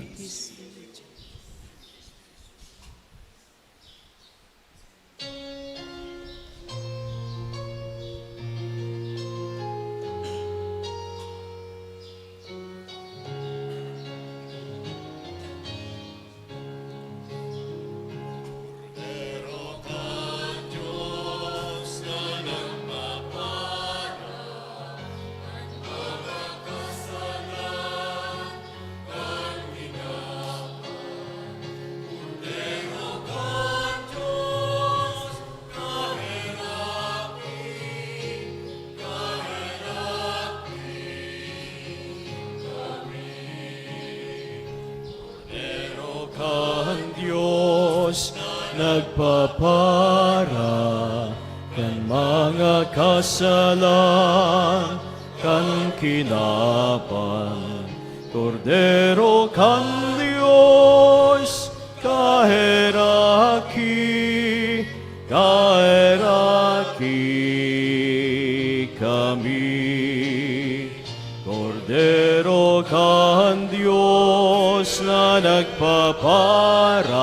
Kan Diyos nagpapara kan mga kasalan kan kinapan Kordero kan Diyos kaheraki kami Kordero kan Diyos na nagpapara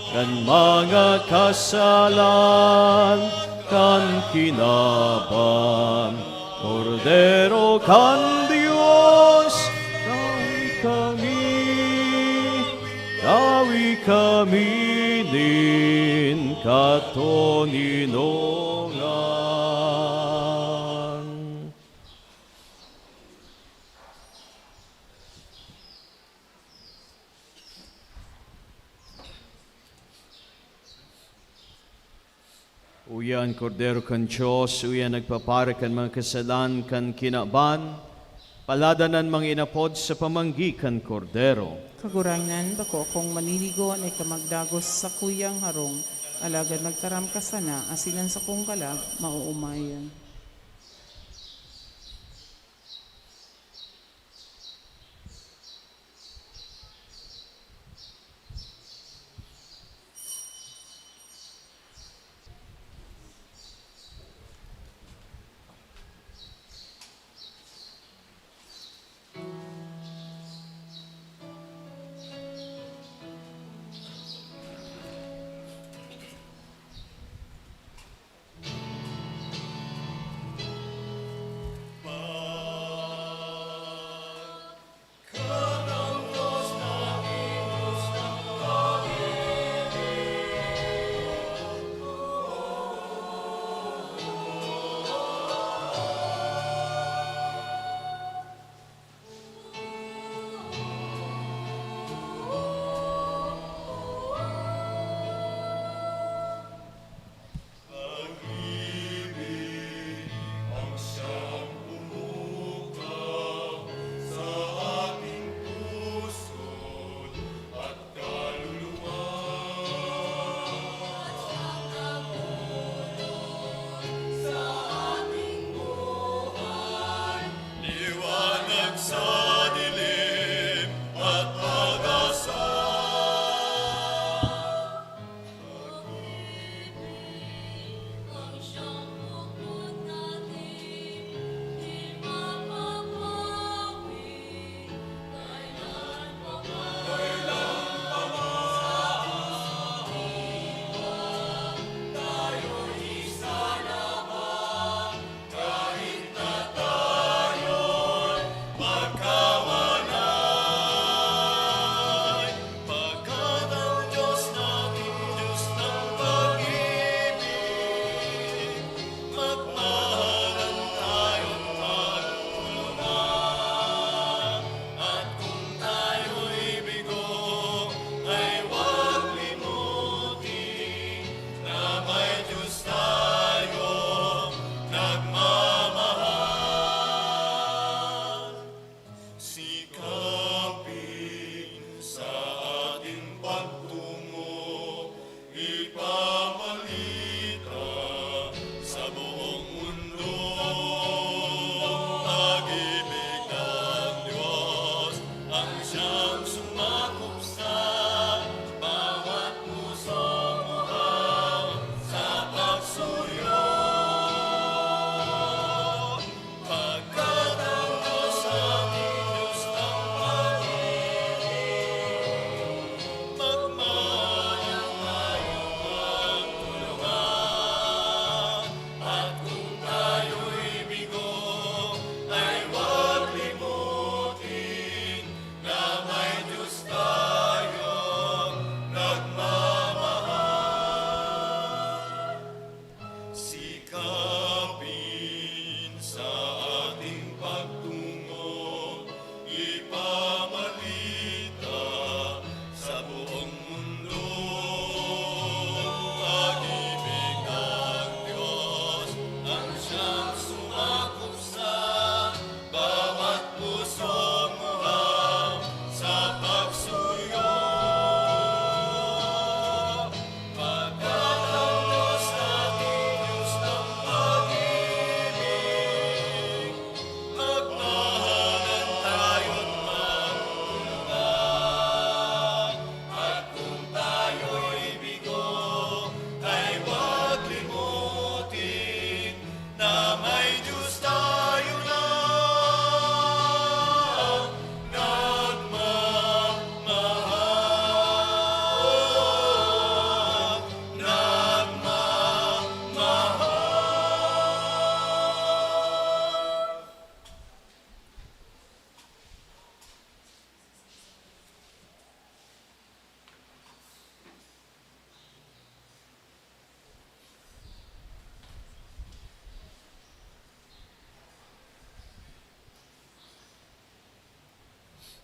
kan mga kasalan kan kinaban Kordero kan Diyos dawi kami nin katuninongan. Uyan Kordero kan Diyos, uyan nagpapara kan mga kasalan kan kinaban, paladanan mga inapod sa pamanggi kan Kordero. Kagurangnan bako kung maniligo ay kamagdagos sa kuyang harong, alagad magtaram ka sana, asilan sa kong kalag, mauumayan.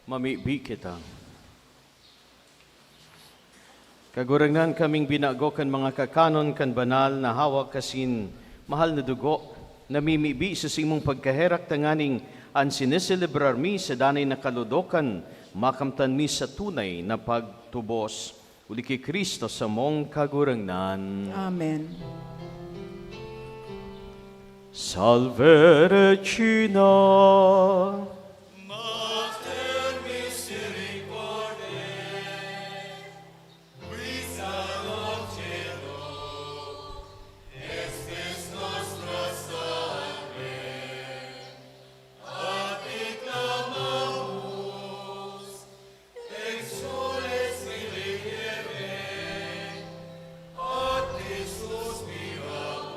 Mamibi kita. Kagurangan kaming binago kan mga kakanon kan banal na hawak kasin mahal na dugo, namimibi sa simong pagkaherak tanganing ang sineselebrar mi sa danay na kaludokan, makamtan mi sa tunay na pagtubos. Uli kay Kristo sa mong kagurangan. Amen. Salve Regina. Mater misericordiae, visa nocero, estes nostra salve, a te clamamus, exules miserere, ad te suspiramus,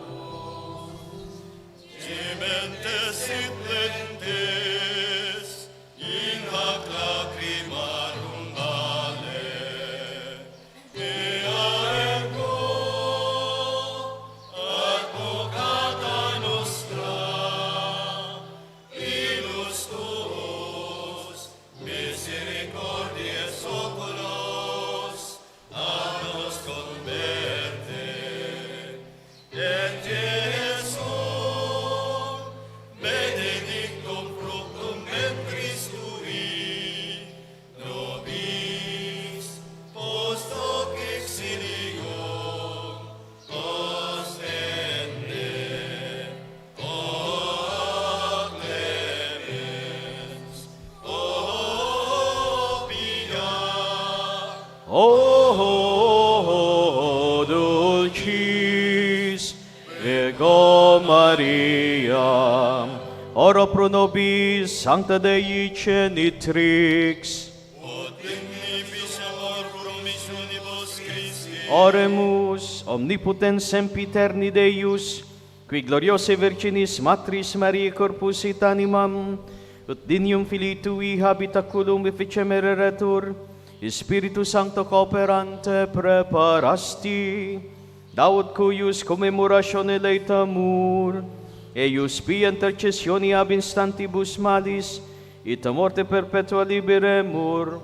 gementes et lentes, in hac lacrimarum vale, ea ergo, advocata nostra, ilus tuos, misericordiae oculos, a nos converte, et Jesum, benedictum fructum ventris tui, nobis post hoc exilium ostende, o clemens, o pia, O dulcis Virgo Maria, ora pro nobis sancta Dei genitrix, ut dignifici amor promissionibus Christi, oremus omnipotens sempiterni Deus, qui gloriosae Virginis Matris Mariae corpus et animam, ut dinium Filii Tui habitaculum efficemeretur, Spiritus Sancto cooperante preparasti, Daud cuius commemoratione leitamur, eius pia intercessioni ab instantibus malis, et a morte perpetua liberemur,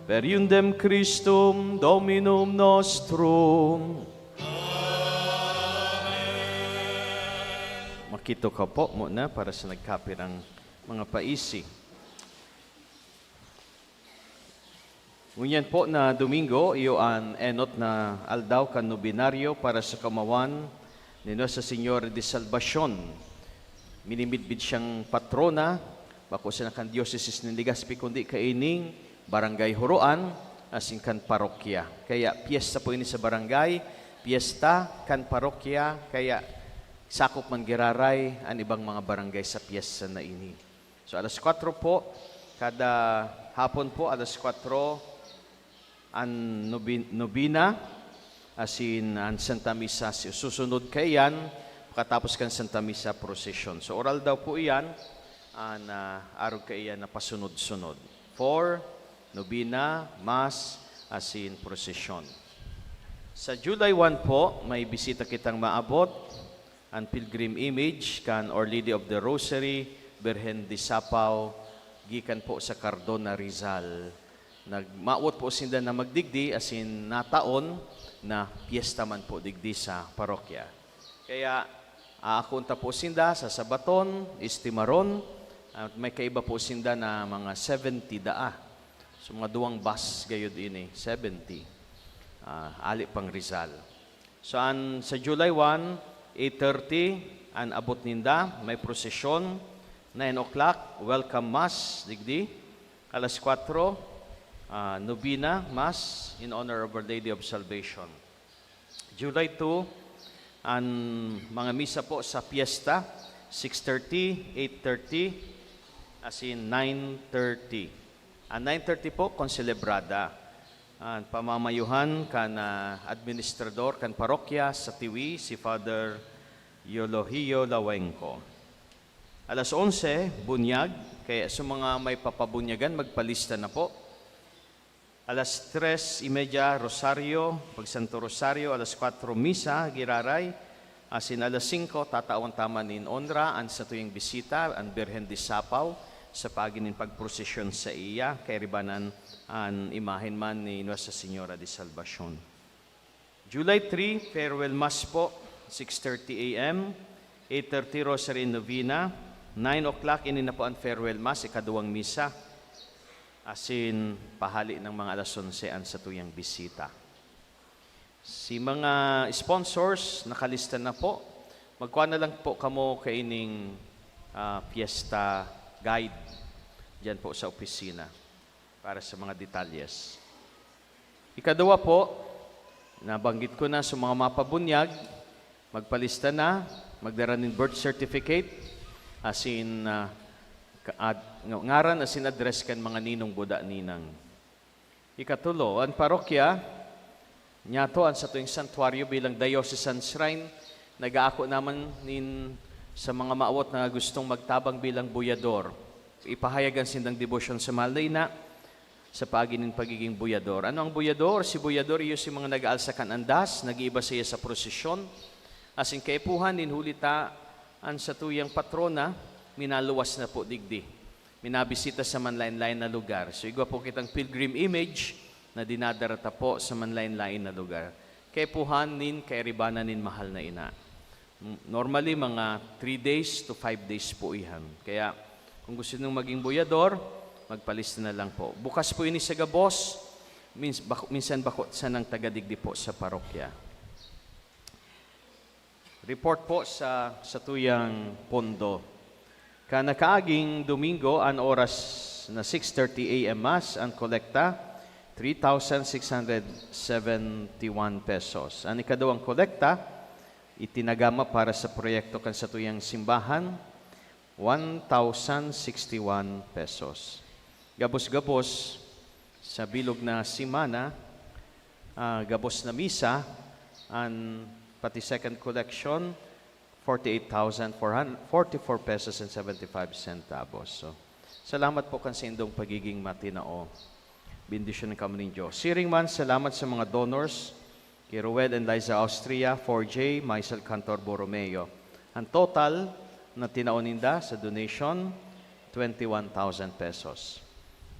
per iundem Christum Dominum nostrum. Makito ka po muna para sa nagkapirang mga paisi. Ngunyan po na Domingo, iyo ang enot na aldaw kan nobinaryo para sa kamawan ni Nuestra Señora de Salvacion. Minimidbid siyang patrona, bako sa nakan Diocese ng Legazpi, kundi kaining barangay Huroan, asin kan parokya. Kaya piyesta po ini sa barangay, piyesta kan parokya, kaya sakop man giraray ang ibang mga barangay sa piyesta na ini. So alas 4 po, kada hapon po, alas 4, ang nobina, asin ang Santa Misa. Susunod kayan, pagkatapos kan Santa Misa procession. So oral daw po iyan, ang araw kayan na pasunod-sunod. 4, nobina, mass, asin procession. Sa July 1 po, may bisita kitang maabot, ang pilgrim image kan Our Lady of the Rosary, Birhen de Sapao, gikan po sa Cardona, Rizal. Nagmaot po sinda na magdigdi, asin nataon na piyesta man po digdi sa parokya. Kaya aakunta po sinda sa Sabaton, Istimaron, at may kaiba po sinda na mga 70 daa. So mga duwang bus gayod ini, 70. Ali pang Rizal. So sa July 1, 8:30, an abot ninda, may prosesyon, 9 o'clock, welcome mass, digdi. Alas 4, Novena Mass in honor of Our Lady of Salvation. July 2, ang mga misa po sa fiesta, 6:30, 8:30, as in 9:30. Ang 9:30 po, konselebrada. Ang pamamayuhan kan administrador kan parokya sa Tiwi, si Father Eulogio Lawenco. Alas 11, bunyag, kaya sa mga may papabunyagan, magpalista na po. Alas 3:30, Rosario, pagsanto Rosario, alas 4, Misa, Giraray, asin alas 5, tatawan taman in honra, ang sa tuyong bisita, ang Birhen de Sapao, sa paginin pagprosesyon sa iya, kay ribanan an imahen man ni Nuestra Señora de Salvacion. July 3, farewell mass po, 6:30 a.m., 8:30 Rosary Novena, 9 o'clock ini na po ang farewell mass, ikaduwang misa, asin pahali ng mga alas 11 ang sa tuyang bisita. Si mga sponsors, nakalista na po. Magkuha na lang po kamo kaining fiesta guide dyan po sa opisina para sa mga detalyes. Ikadua po, nabanggit ko na sa mga mapabunyag, magpalista na, magdara ng birth certificate, asin ngaran asin address kan mga ninong buda ninang. Ikatulo, ang parokya, nyato ang sa tuwing santuario bilang diocesan shrine, nag-aako naman sa mga maawat na gustong magtabang bilang buyador. Ipahayagan sindang devotion sa Malay-na sa paginin pagiging buyador. Ano ang buyador? Si buyador iyo si mga nag-aalsa kan andas, nag-iiba siya sa prosesyon. Asin kaipuhan din hulita ang sa tuyang patrona, minaluwas na po digdi. Minabisita sa manlain-lain na lugar. So igwa po kitang pilgrim image na dinadarata po sa manlain-lain na lugar. Kaipuhan nin, kairibanan nin mahal na ina. Normally, mga 3 days to 5 days po ihan. Kaya, kung gusto nyo maging buyador, magpalista na lang po. Bukas po ini sa gabos, minsan bakot sa ng tagadigdi po sa parokya. Report po sa tuyang pondo. Kanakaaging Domingo, ang oras na 6:30 a.m. Mass, ang kolekta, 3,671 pesos. Ang ikadawang kolekta, itinagama para sa proyekto kan sa tuyang simbahan, 1,061 pesos. Gabos-gabos sa bilog na simana, gabos na misa, ang pati second collection, 48,444 pesos and 75 centavos. So, salamat po kan sa indong pagiging matinao. Bendisyon ng kami ng Diyos. Siring man, salamat sa mga donors, kay Rued and Liza Austria, 4J, Maisel Cantor Borromeo. Ang total na tinauninda sa donation, 21,000 pesos.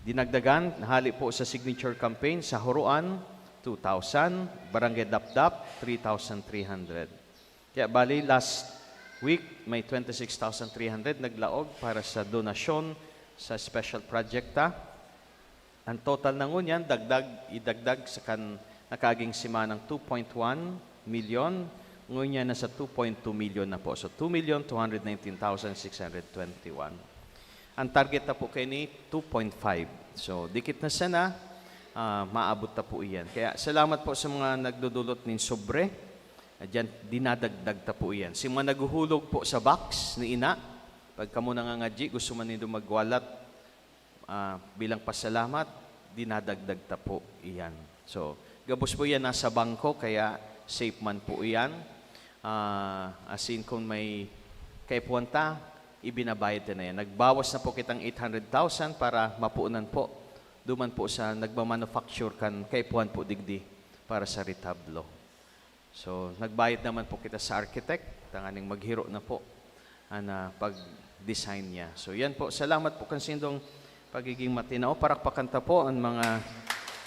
Dinagdagan, nahali po sa signature campaign sa Huruan, 2,000, Barangay Dapdap, 3,300. Kaya bali, last week, may 26,300 naglaog para sa donasyon sa special projecta. Ang total ng unyan, idagdag sa nakaging simanang 2.1 million, ngunyan na sa 2.2 million na po. So, 2,219,621. Ang target na po kayo ni 2.5. So, dikit na sana, maabot na po iyan. Kaya, salamat po sa mga nagdudulot ng sobre. Diyan, dinadagdag na po iyan. Si mga naguhulog po sa box ni ina, pagka mo nangangadji, gusto man nito magwalat, bilang pasalamat, dinadagdag ta po iyan. So, gabos po yan nasa bangko, kaya safe man po iyan. Asin kung may kaipuanta, ibinabayad na yan. Nagbawas na po kitang 800,000 para mapuunan po. Duman po sa nagmamanufacture kan kaipuan po digdi para sa retablo. So, nagbayad naman po kita sa architect, tanganing maghiro na po ang pag-design niya. So, yan po. Salamat po kan sindong pagiging matinao. Parakpakanta po ang mga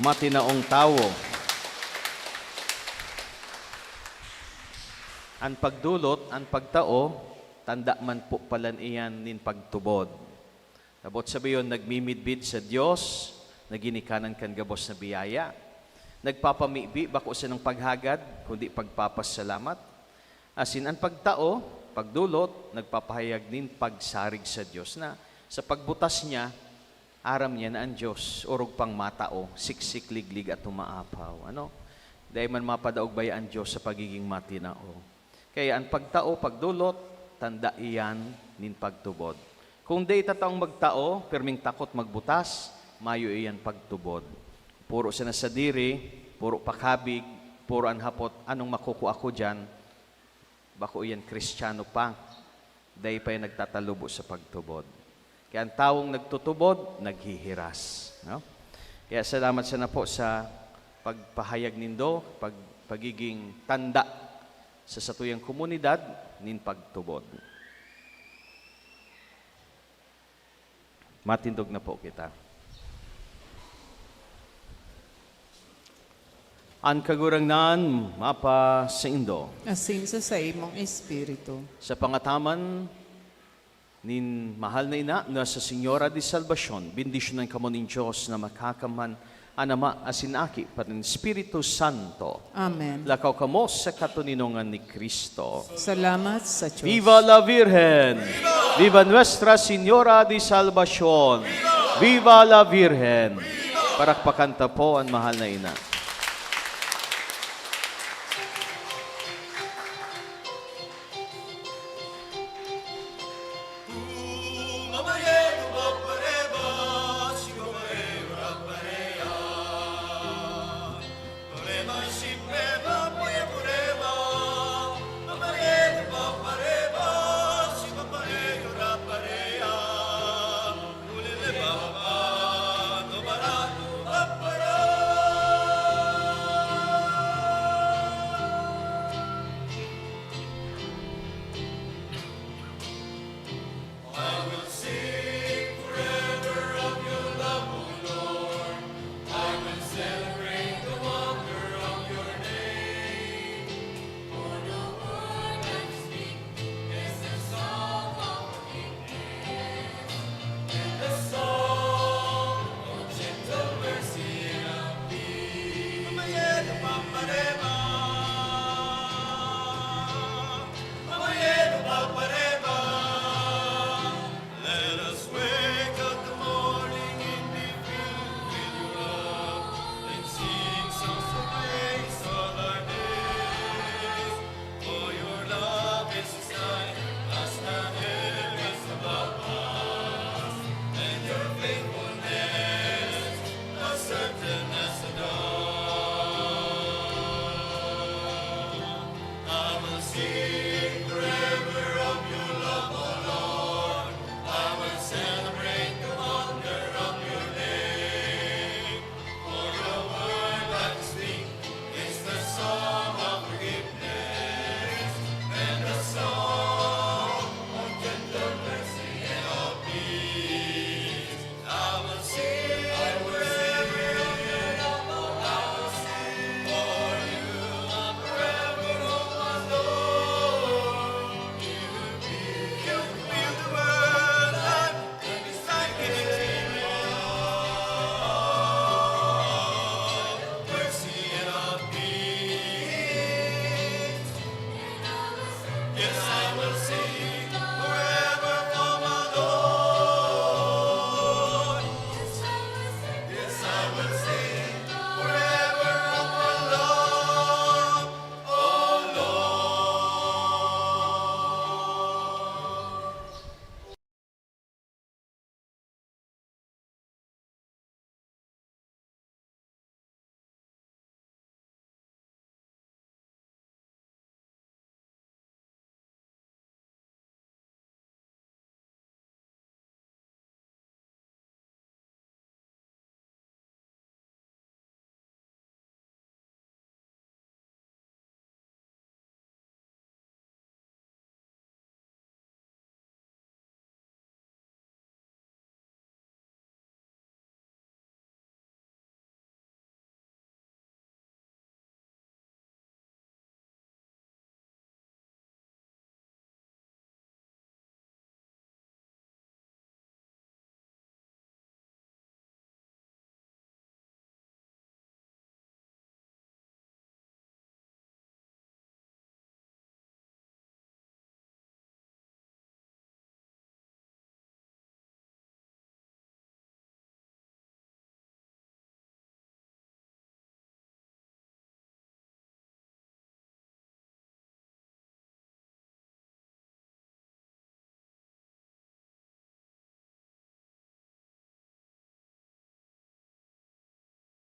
matinaong tao. Ang pagdulot, ang pagtao, tanda man po palan iyan nin pagtubod. Abot sabiyon, nagmimidbid sa Diyos, naginikanan kan gabos na biyaya. Nagpapamibi, bako sa ng paghagad, kundi pagpapasalamat. Asin ang pagtao, pagdulot, nagpapahayag nin pagsarig sa Diyos na sa pagbutas niya, aram niya na ang Diyos, urog pang matao, siksik, liglig at umaapaw. Ano? Dahil man mapadaog baya ang Diyos sa pagiging matinao. Kaya ang pagtao, pagdulot, tanda iyan nin pagtubod. Kung di tataong magtao, perming takot magbutas, mayo iyan pagtubod. Puro sa nasadiri, puro pakabig, puro anhapot, anong makukuha ko dyan? Bako iyan Kristiyano pa. Dahil pa yung nagtatalubo sa pagtubod. Kaya ang taong nagtutubod, naghihiras. No? Kaya salamat sana po sa pagpahayag nindo, pagiging tanda sa satuyang komunidad, nin pagtubod. Matindog na po kita. Ang kagurangnan mapa sa Indo. Asin sa imong espiritu. Sa pangataman nin mahal na ina nga sa Senyora de Salvacion, bendisyonan kamo nin Diyos na makakamhan anama asinaki patin Espiritu Santo. Amen. Lakaw kamo sa katuninongan ni Kristo. Salamat sa Diyos. Viva la Virgen! Viva Nuestra Señora de Salvacion! Viva la Virgen! Parakpakanta po ang mahal na ina. I will sing